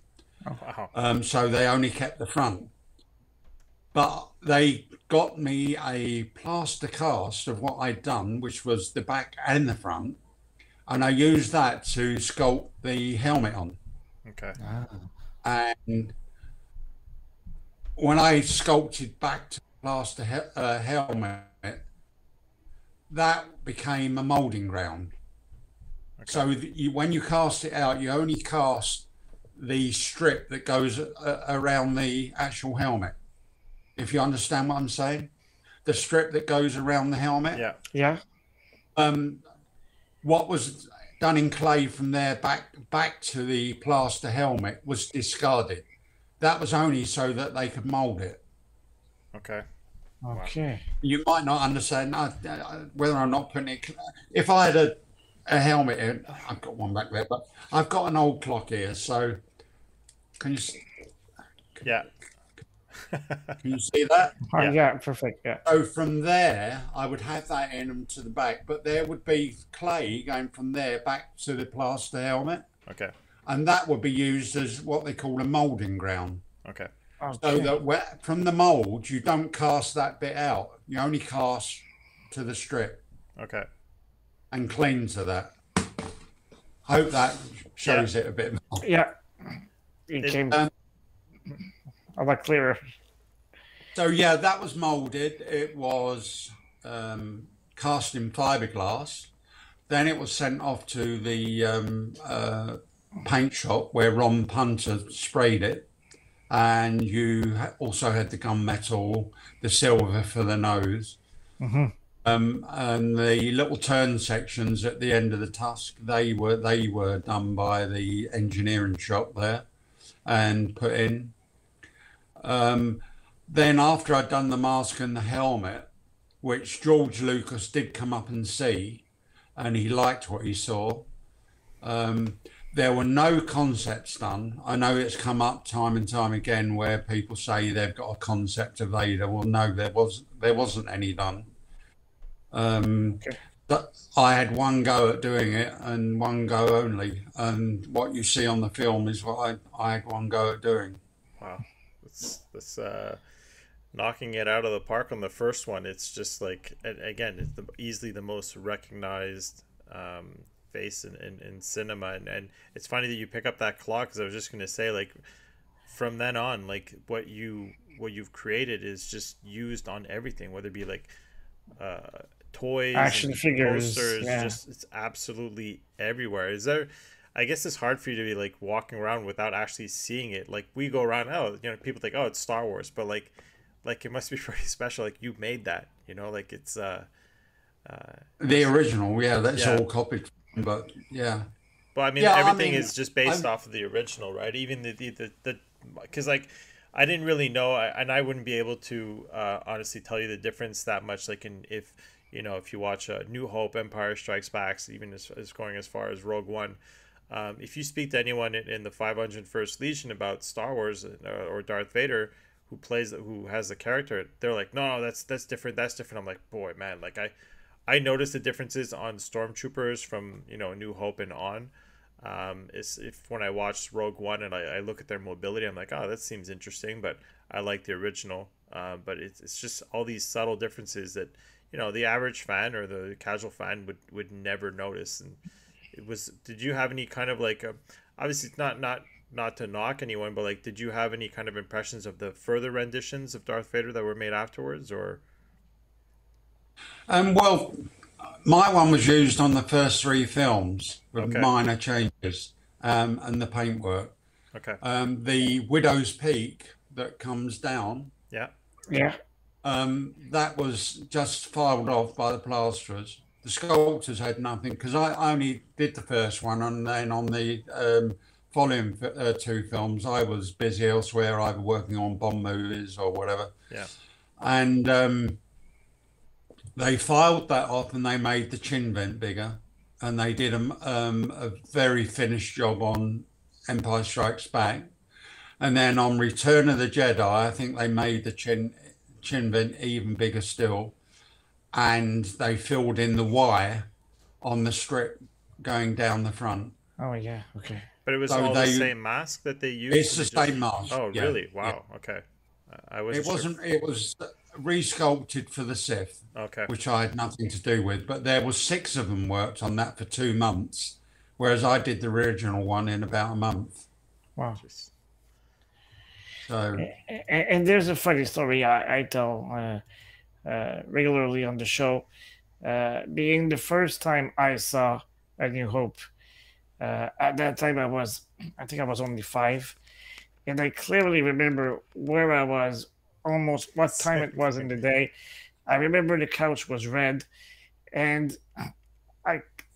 Oh, wow. So they only kept the front. But they got me a plaster cast of what I'd done, which was the back and the front, and I used that to sculpt the helmet on. Okay. And when I sculpted back to plaster helmet, that became a moulding ground. Okay. So when you cast it out, you only cast the strip that goes around the actual helmet. If you understand what I'm saying, the strip that goes around the helmet. Yeah. What was done in clay from there back to the plaster helmet was discarded. That was only so that they could mould it. Okay. Okay. You might not understand whether I'm not putting it. If I had a helmet in, I've got one back there, but I've got an old clock here. So can you? Yeah. Can you see that? Yeah, perfect. Yeah. So from there, I would have that in them to the back, but there would be clay going from there back to the plaster helmet. Okay. and that would be used as what they call a moulding ground. Okay. So that from the mould, you don't cast that bit out. You only cast to the strip. Okay. And clean to that. Hope that shows it a bit more. Yeah. It came a lot clearer. So yeah, that was moulded. It was cast in fiberglass. Then it was sent off to the paint shop where Ron Punter sprayed it. And you also had the gunmetal, the silver for the nose. And the little turn sections at the end of the tusk, they were done by the engineering shop there and put in. Then after I'd done the mask and the helmet, which George Lucas did come up and see, and he liked what he saw, there were no concepts done. I know it's come up time and time again where people say they've got a concept of Vader. Well, no, there wasn't any done. But I had one go at doing it and one go only. And what you see on the film is what I had one go at doing. Wow, that's knocking it out of the park on the first one. It's just like, again, it's easily the most recognized face in cinema, and it's funny that you pick up that claw, because I was just going to say, like, from then on, like, what you've created is just used on everything, whether it be like toys, action figures, posters, just it's absolutely everywhere. Is there, I guess it's hard for you to be like walking around without actually seeing it. Like, we go around, people think, oh, it's Star Wars, but like it must be pretty special. Like, you made that, like it's the original, that's all copied. But but I mean, everything is just based off of the original, right? Even the because like I didn't really know, and I wouldn't be able to honestly tell you the difference that much. Like, if you watch New Hope, Empire Strikes Back, even as going as far as Rogue One, if you speak to anyone in the 501st Legion about Star Wars or Darth Vader, who has the character, they're like, no, that's different. That's different. I'm like, boy, man, like I noticed the differences on stormtroopers from New Hope and on. If when I watched Rogue One and I look at their mobility, I'm like, oh, that seems interesting, but I like the original. But it's just all these subtle differences that the average fan or the casual fan would never notice. And did you have any kind of like obviously it's not to knock anyone, but like, did you have any kind of impressions of the further renditions of Darth Vader that were made afterwards, or? Well, my one was used on the first 3 films with minor changes, and the paintwork. Okay. The Widow's Peak that comes down. Yeah. That was just filed off by the plasterers. The sculptors had nothing, because I only did the first one, and then on the following 2 films, I was busy elsewhere, either working on Bond movies or whatever. Yeah. And they filed that off, and they made the chin vent bigger, and they did a very finished job on Empire Strikes Back. And then on Return of the Jedi, I think they made the chin vent even bigger still, and they filled in the wire on the strip going down the front. Oh yeah, okay. But it was all the same mask that they used? It's the same mask. Oh, really? Wow, okay. It was re-sculpted for the Sith, which I had nothing to do with, but there was 6 of them worked on that for 2 months, whereas I did the original one in about a month. Wow. So, and there's a funny story I tell regularly on the show. Being the first time I saw A New Hope, at that time I think I was only 5, and I clearly remember where I was, almost what time it was in the day. I remember the couch was red, and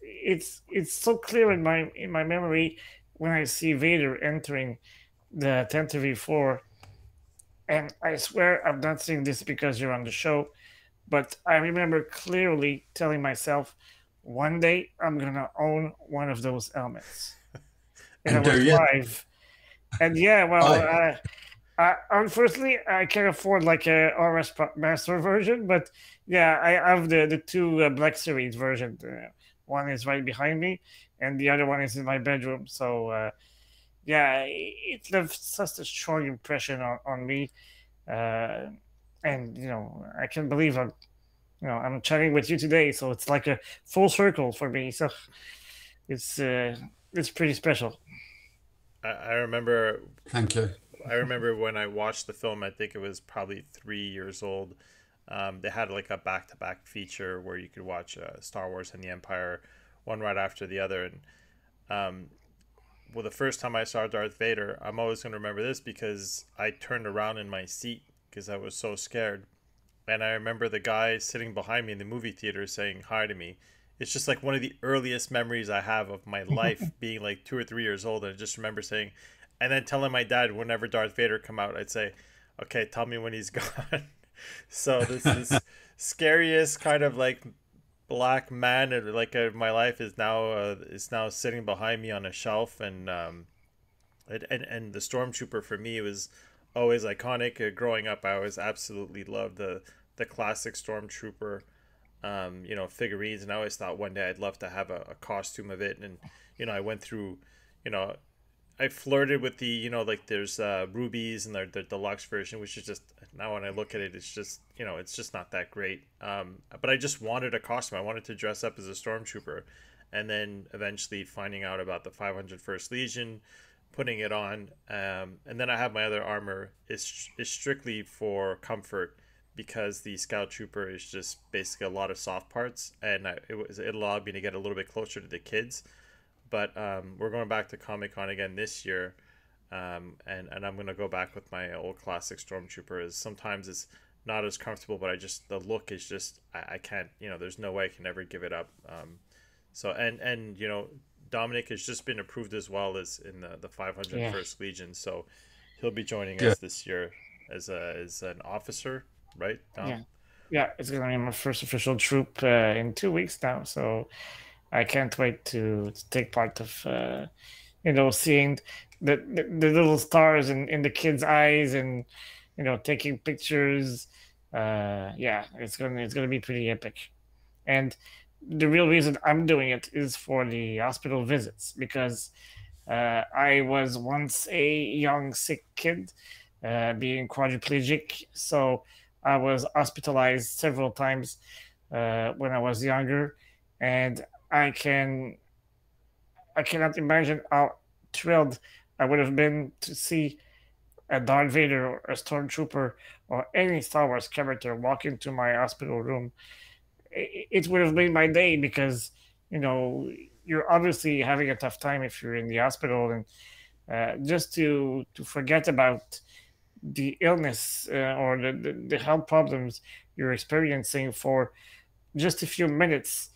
it's so clear in my memory when I see Vader entering the Tantive 4, and I swear I'm not saying this because you're on the show, but I remember clearly telling myself, one day I'm gonna own one of those helmets. And I was 5. And unfortunately, I can't afford like a RS Master version, but yeah, I have the 2 Black Series version. One is right behind me, and the other one is in my bedroom. So yeah, it left such a strong impression on me. Uh, and I can't believe I'm chatting with you today. So it's like a full circle for me. So it's uh, it's pretty special. I remember Thank you. when I watched the film. I think it was probably 3 years old. They had like a back-to-back feature where you could watch Star Wars and the Empire, one right after the other. And um, well, the first time I saw Darth Vader, I'm always going to remember this because I turned around in my seat because I was so scared. And I remember the guy sitting behind me in the movie theater saying hi to me. It's just like one of the earliest memories I have of my life being like 2 or 3 years old. And I just remember saying, and then telling my dad whenever Darth Vader come out, I'd say, okay, tell me when he's gone. So this is scariest kind of like black man and like my life is now sitting behind me on a shelf. And and the stormtrooper for me was always iconic. Growing up, I always absolutely loved the classic stormtrooper figurines, and I always thought one day I'd love to have a costume of it. And I went through, you know I flirted with the, like there's rubies and the deluxe version, which is just, now when I look at it, it's just, it's just not that great. But I just wanted a costume. I wanted to dress up as a stormtrooper. And then eventually finding out about the 501st Legion, putting it on. And then I have my other armor is strictly for comfort, because the Scout Trooper is just basically a lot of soft parts. And it allowed me to get a little bit closer to the kids. But we're going back to Comic Con again this year, and I'm gonna go back with my old classic Stormtrooper. Is sometimes it's not as comfortable, but the look is just, I can't, there's no way I can ever give it up. So and Dominic has just been approved as well as in the 501st Yeah, Legion, so he'll be joining Good. us this year as an officer, right, Dom? yeah, yeah. It's gonna be my first official troop in 2 weeks now. So I can't wait to take part of seeing the little stars in the kids' eyes, and taking pictures. Yeah, it's gonna be pretty epic. And the real reason I'm doing it is for the hospital visits, because I was once a young sick kid, being quadriplegic, so I was hospitalized several times when I was younger, and I can I cannot imagine how thrilled I would have been to see a Darth Vader or a Stormtrooper or any Star Wars character walk into my hospital room. It would have made my day, because you know you're obviously having a tough time if you're in the hospital, and just to forget about the illness or the health problems you're experiencing for just a few minutes,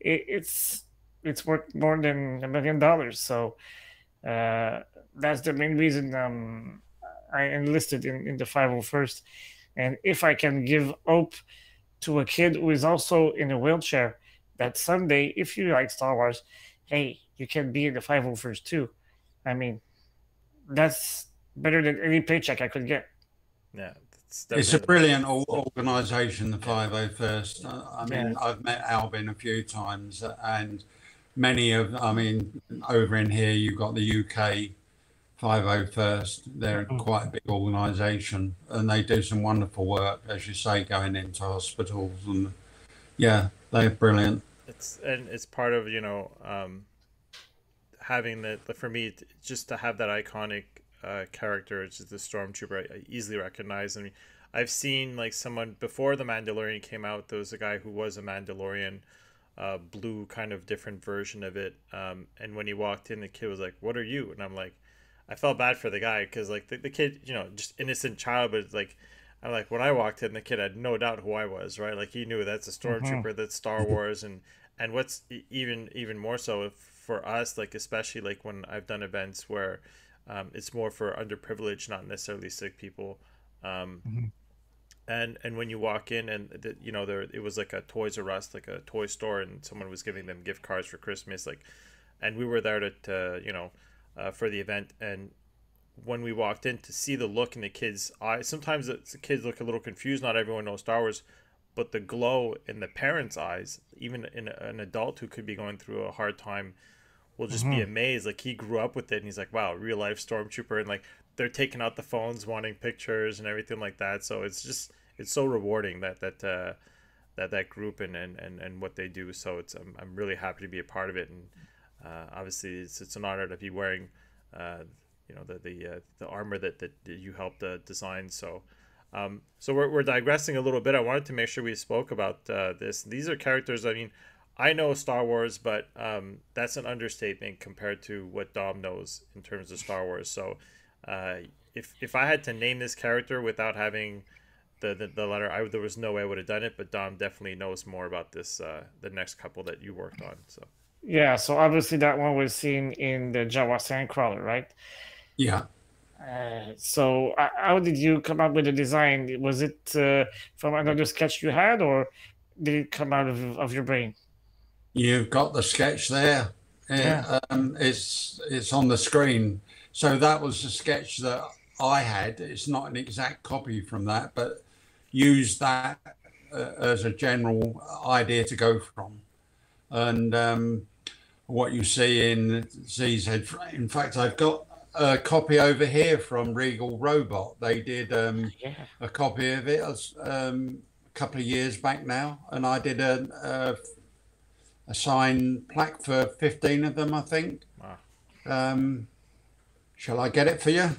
it's worth more than $1 million. So uh, that's the main reason I enlisted in the 501st. And if I can give hope to a kid who is also in a wheelchair, that someday, if you like Star Wars, hey, you can be in the 501st too. I mean, that's better than any paycheck I could get. Yeah, that's It's a definitely. brilliant organisation, the Yeah. 501st. I Yeah. mean, I've met Albin a few times, and I mean, over in here, you've got the UK 501st. They're Mhm. quite a big organisation, and they do some wonderful work, as you say, going into hospitals. And yeah, they're brilliant. It's part of, having the for me, just to have that iconic character, which is the stormtrooper, I easily recognize. I mean, I've seen like someone before the Mandalorian came out. There was a guy who was a Mandalorian, blue kind of different version of it. And when he walked in, the kid was like, "What are you?" And I'm like, I felt bad for the guy because like the kid, just innocent child, but like. I'm like, when I walked in, the kid had no doubt who I was, right? Like he knew that's a Mhm. stormtrooper, that's Star Wars. And what's even more so for us, like especially like when I've done events where it's more for underprivileged, not necessarily sick people. Um, Mhm. and when you walk in and there it was like a Toys R Us, like a toy store, and someone was giving them gift cards for Christmas, like, and we were there for the event. And when we walked in, to see the look in the kids' eyes, sometimes the kids look a little confused. Not everyone knows Star Wars, but the glow in the parents' eyes, even in an adult who could be going through a hard time, will just be amazed. Like, he grew up with it, and he's like, wow, real life stormtrooper, and like they're taking out the phones, wanting pictures and everything like that. So it's so rewarding that group and what they do. So I'm really happy to be a part of it, and obviously it's an honor to be wearing the armor that you helped design. So we're digressing a little bit. I wanted to make sure we spoke about this. These are characters. I mean, I know Star Wars, but that's an understatement compared to what Dom knows in terms of Star Wars. So if I had to name this character without having the letter, there was no way I would have done it. But Dom definitely knows more about this, the next couple that you worked on. So Yeah, so obviously that one was seen in the Jawa Sandcrawler, right? Yeah. So how did you come up with the design? Was it from another sketch you had, or did it come out of your brain? You've got the sketch there. Yeah. It's on the screen. So that was the sketch that I had. It's not an exact copy from that, but use that as a general idea to go from. And what you see in Z's head, in fact, I've got a copy over here from Regal Robot. They did a copy of it a couple of years back now, and I did a signed plaque for 15 of them, I think. wow. Shall I get it for you?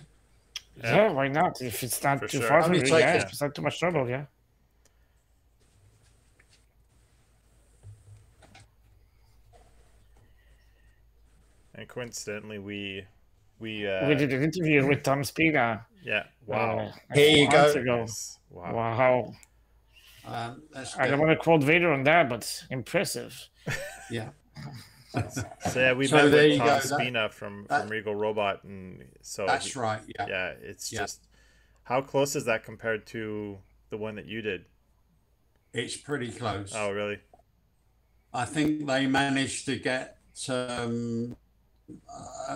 Yeah, why not? If it's not For too sure. far Let from me you, take yeah, it. if it's not too much trouble, yeah. And coincidentally, we We did an interview with Tom Spina yeah, wow. a Here few you go. months ago. Nice. Wow. Wow. That's I don't good. want to quote Vader on that, but impressive. Yeah. So yeah, we So met there with you Tom go. Spina from Regal Robot, and so That's right. Yeah. yeah, it's Yeah. just, how close is that compared to the one that you did? It's pretty close. Oh, really? I think they managed to get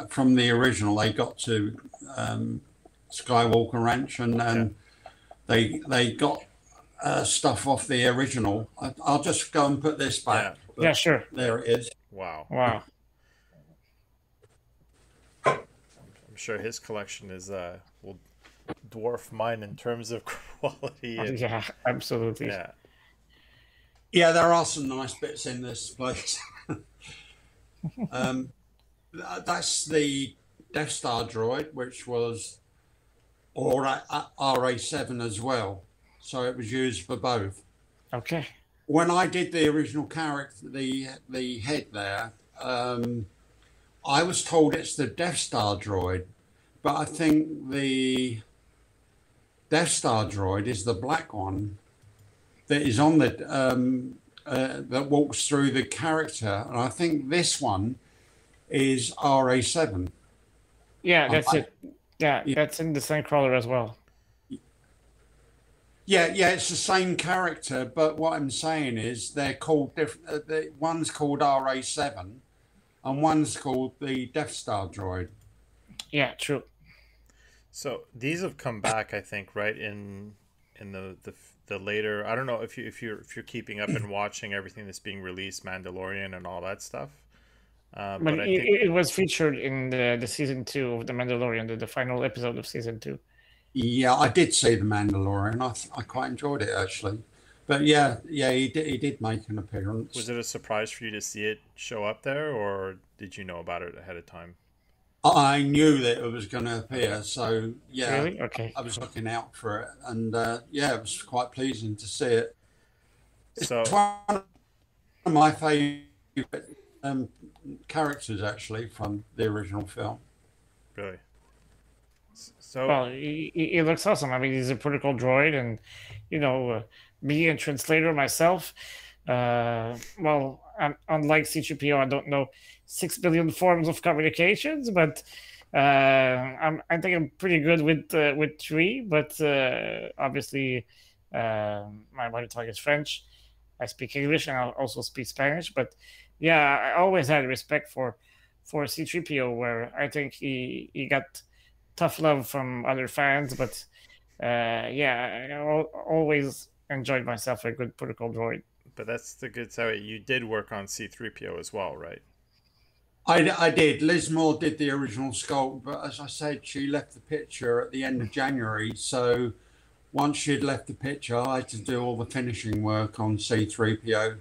from the original. They got to Skywalker Ranch, and they got stuff off the original. I'll just go and put this back. Yeah. Yeah, sure. There it is. Wow. Wow. I'm sure his collection is will dwarf mine in terms of quality. And, Yeah, absolutely. yeah. Yeah, there are some nice bits in this place. That's the Death Star droid, which was RA7 as well. So it was used for both. Okay. When I did the original character, the head there, I was told it's the Death Star droid, but I think the Death Star droid is the black one that is on the that walks through the character, and I think this one is RA7. Yeah, that's it. Yeah, that's in the Sandcrawler as well. Yeah, it's the same character, but what I'm saying is they're called different. One's called RA7, and one's called the Death Star droid. Yeah, true. So these have come back, I think, right in the later. I don't know if you're keeping up and watching everything that's being released, Mandalorian and all that stuff. But I it, think it was featured in the season 2 of The Mandalorian, the final episode of season 2. Yeah, I did see the Mandalorian. I quite enjoyed it actually, but yeah, he did make an appearance. was it a surprise for you to see it show up there, or did you know about it ahead of time? I knew that it was going to appear, so yeah, Really? Okay. I was looking out for it, and yeah, it was quite pleasing to see it. So It's one of my favourite characters actually from the original film. really, so Well, he looks awesome. I mean, he's a protocol droid, and being a translator myself, well, unlike C-3PO, I don't know 6 billion forms of communications, but I think I'm pretty good with 3. But obviously, my mother tongue is French. I speak English, and I also speak Spanish. But yeah, I always had respect for C-3PO, where I think he got tough love from other fans, but yeah, I always enjoyed myself a good protocol droid. but that's the good side. You did work on C-3PO as well, right? I did. Liz Moore did the original sculpt, but as I said, she left the picture at the end of January. So once she'd left the picture, I had to do all the finishing work on C3PO.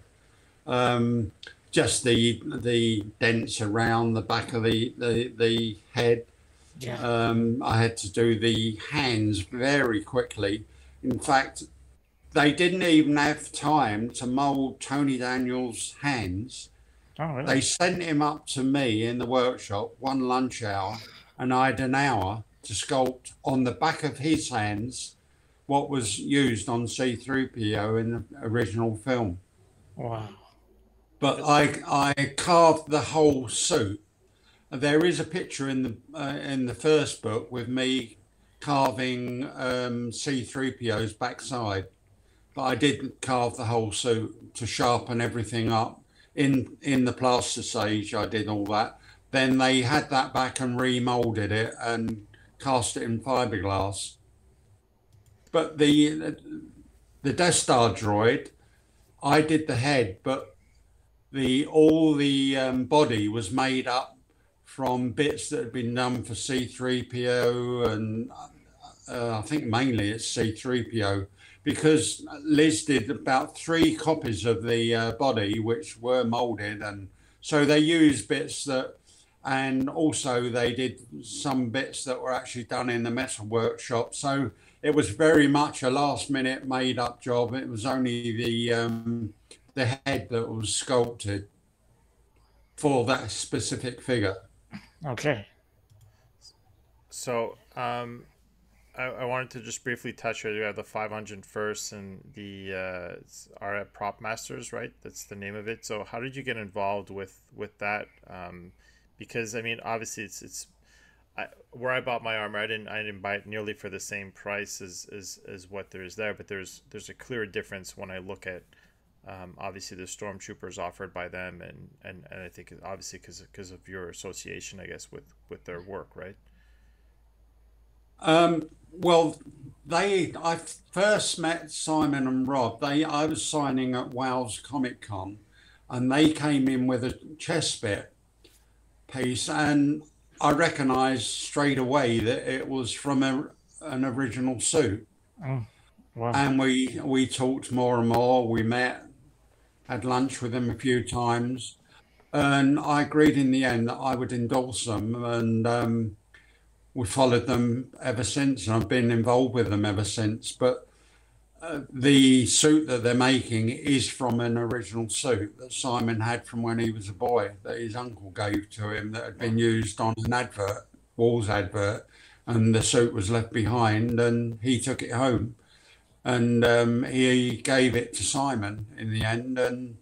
Um, just the dents around the back of the head. Yeah. I had to do the hands very quickly. In fact, they didn't even have time to mold Tony Daniels' hands. Oh, really? They sent him up to me in the workshop one lunch hour, and I had an hour to sculpt on the back of his hands what was used on C3PO in the original film. Wow. But I carved the whole suit. There is a picture in the first book with me carving C3PO's backside, but I didn't carve the whole suit to sharpen everything up. In the plaster stage, I did all that. Then they had that back and remolded it and cast it in fiberglass. But the Death Star droid, I did the head, but all the body was made up from bits that had been done for C3PO, and I think mainly it's C3PO, because Liz did about 3 copies of the body which were molded, and so they used bits that, and also they did some bits that were actually done in the metal workshop. So it was very much a last minute made up job. It was only the head that was sculpted for that specific figure. Okay. So I wanted to just briefly touch on, you have the 501st and the are Prop Masters, right? That's the name of it. So how did you get involved with that? Because I mean, obviously it's where I bought my armor, I didn't buy it nearly for the same price as what there is there, but there's a clear difference when I look at obviously the stormtroopers offered by them, and I think obviously because of your association, I guess, with their work, right? Well, I first met Simon and Rob. I was signing at Wales Comic Con, and they came in with a chest bit piece, and I recognised straight away that it was from an original suit. Oh, wow. And we talked more and more. We met, had lunch with them a few times, and I agreed in the end that I would endorse them, and we followed them ever since, and I've been involved with them ever since. But the suit that they're making is from an original suit that Simon had from when he was a boy, that his uncle gave to him, that had been used on an advert, Wall's advert, and the suit was left behind, and he took it home, and he gave it to Simon in the end, and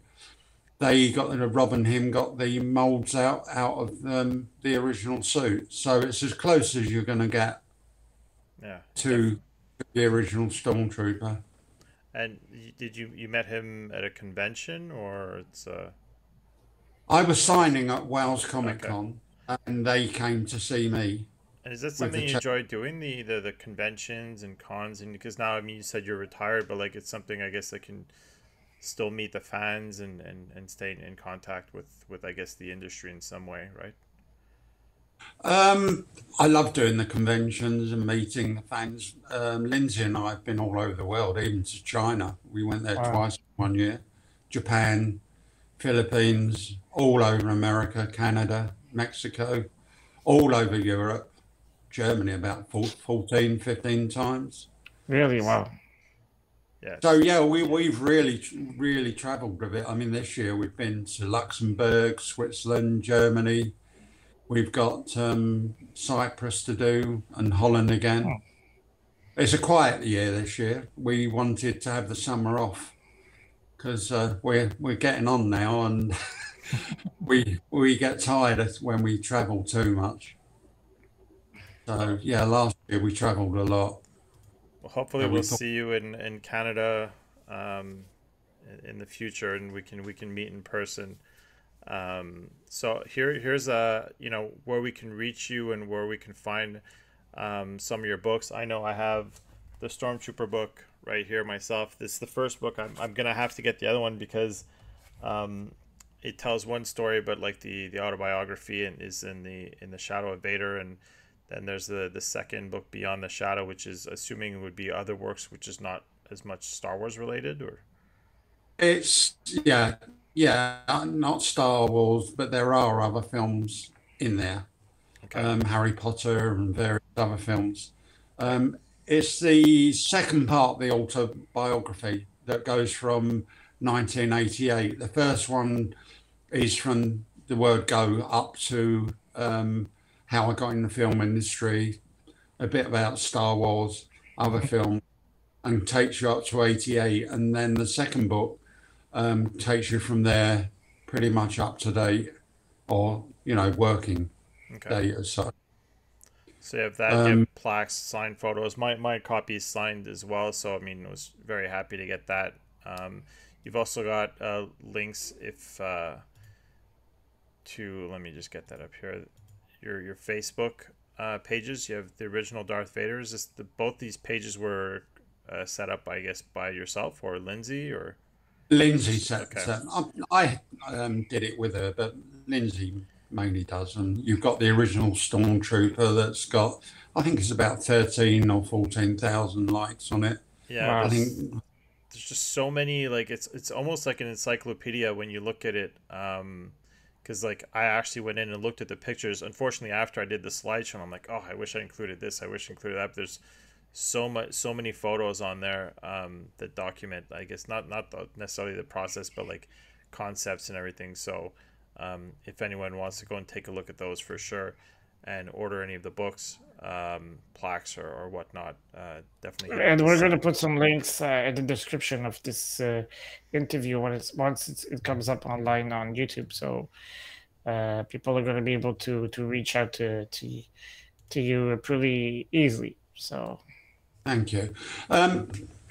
Rob and him got the molds out of the original suit. So it's as close as you're going to get to the original Stormtrooper. And did you met him at a convention, or it's I was signing at Wales Comic Con, and they came to see me. And is that something you enjoy doing, the conventions and cons? And because now, I mean, you said you're retired, but like it's something I guess that can still meet the fans and stay in contact with I guess the industry in some way, right? I love doing the conventions and meeting the fans. Lindsay and I have been all over the world, even to China. We went there twice one year. Japan, Philippines, all over America, Canada, Mexico, all over Europe, Germany about 14, 15 times. Really? Wow. Yeah. So yeah, we've really travelled a bit. I mean, this year we've been to Luxembourg, Switzerland, Germany. We've got Cyprus to do, and Holland again. Oh. It's a quiet year this year. We wanted to have the summer off because we're getting on now, and we get tired when we travel too much. So yeah, last year we travelled a lot. Well, hopefully we'll see you in Canada in the future, and we can meet in person. So here's where we can reach you and where we can find some of your books. I know I have the Stormtrooper book right here myself. This is the first book. I'm gonna have to get the other one because it tells one story, but like the autobiography and is in the Shadow of Vader, and then there's the second book, Beyond the Shadow, which is assuming would be other works, which is not as much Star Wars related, or It's yeah, not Star Wars, but there are other films in there. okay, Harry Potter and various other films. It's the second part of the autobiography that goes from 1988. The first one is from the word go up to how I got in the film industry, a bit about Star Wars, other films, and takes you up to 88. And then the second book takes you from there pretty much up to date or, working okay. date as such. So you have that, you have plaques, signed photos. My copy is signed as well, so I mean, I was very happy to get that. You've also got links if to let me just get that up here. Your Facebook pages. You have the original Darth Vader. Is this both these pages were set up, I guess, by yourself or Lindsay or? Lindsay set. Okay. I did it with her, but Lindsay mainly does. And you've got the original Stormtrooper that's got, I think it's about 13 or 14,000 likes on it. Yeah, Wow. I think there's just so many, like it's almost like an encyclopedia when you look at it. Because like I actually went in and looked at the pictures. Unfortunately, after I did the slideshow, I'm like, oh, I wish I included this. I wish I included that. But there's so many photos on there that document, I guess, not necessarily the process, but like concepts and everything. So if anyone wants to go and take a look at those for sure, and order any of the books, plaques or whatnot, definitely. And we're going to put some links in the description of this interview once it comes up online on YouTube. So people are going to be able to reach out to you pretty easily. So thank you.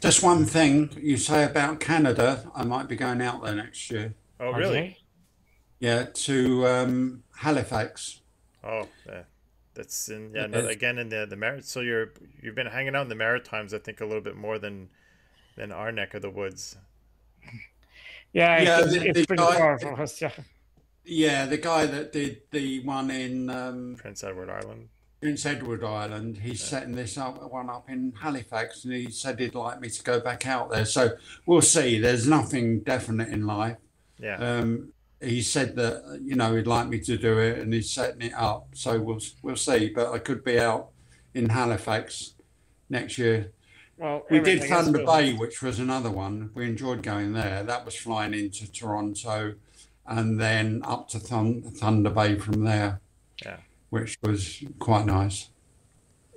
Just one thing you say about Canada. I might be going out there next year. Oh, really? okay. Yeah, to Halifax. Oh, yeah. That's in Yes. again in the Marit. So you've been hanging out in the Maritimes, I think, a little bit more than our neck of the woods. Yeah, Yeah, it's pretty far from us. Yeah. Yeah, the guy that did the one in Prince Edward Island. Prince Edward Island, he's setting this one up in Halifax, and he said he'd like me to go back out there. So we'll see. There's nothing definite in life. Yeah. He said that he'd like me to do it, and he's setting it up. So we'll see. But I could be out in Halifax next year. Well, We Eric, did I guess Thunder we'll- Bay, which was another one. We enjoyed going there. That was flying into Toronto, and then up to Thunder Bay from there, Yeah. which was quite nice.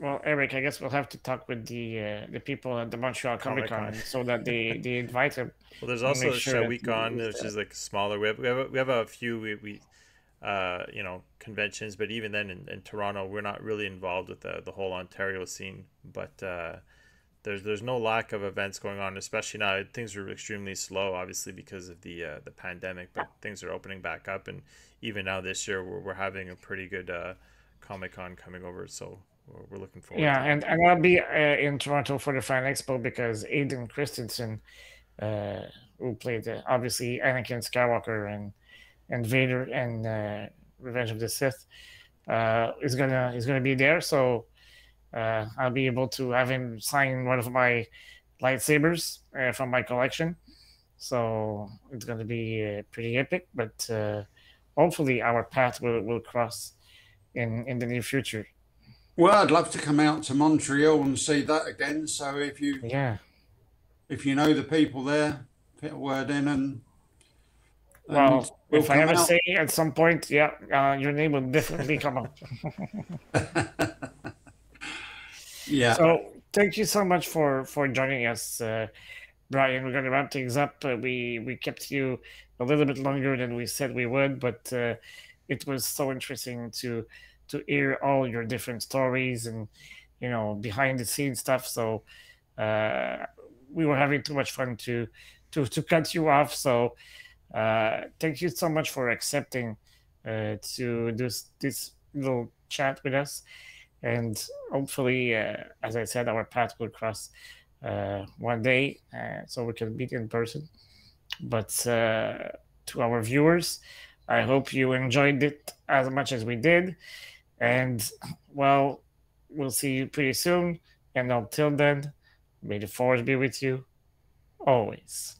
Well, Eric, I guess we'll have to talk with the people at the Montreal Comic Con Comic-Con. so that they invite him. Well, there's We'll also make the sure show that week he on, is which there. is like smaller. We have a few conventions, but even then in Toronto, we're not really involved with the whole Ontario scene. But there's no lack of events going on, especially now. Things are extremely slow, obviously because of the pandemic, but things are opening back up, and even now this year we're having a pretty good Comic Con coming over, so we're looking forward. Yeah, to it. and I'll be in Toronto for the Fan Expo because Aiden Christensen, who played obviously Anakin Skywalker and Vader and Revenge of the Sith, is gonna be there. So I'll be able to have him sign one of my lightsabers from my collection. So it's gonna be pretty epic. But hopefully our path will cross in the near future. Well, I'd love to come out to Montreal and see that again. So if you Yeah. know the people there, put a word in, and Well, we'll if I come ever out. say at some point, yeah, your name will definitely come up. Yeah. So thank you so much for joining us, Brian. We're going to wrap things up. We kept you a little bit longer than we said we would, but it was so interesting to hear all your different stories and behind the scenes stuff. So we were having too much fun to cut you off. So thank you so much for accepting to do this little chat with us. And hopefully, as I said, our path will cross one day so we can meet in person. But to our viewers. I hope you enjoyed it as much as we did. And, well, we'll see you pretty soon. And until then, may the force be with you always.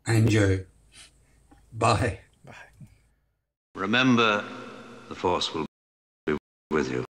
And you. Bye. Bye. Remember, the force will be with you.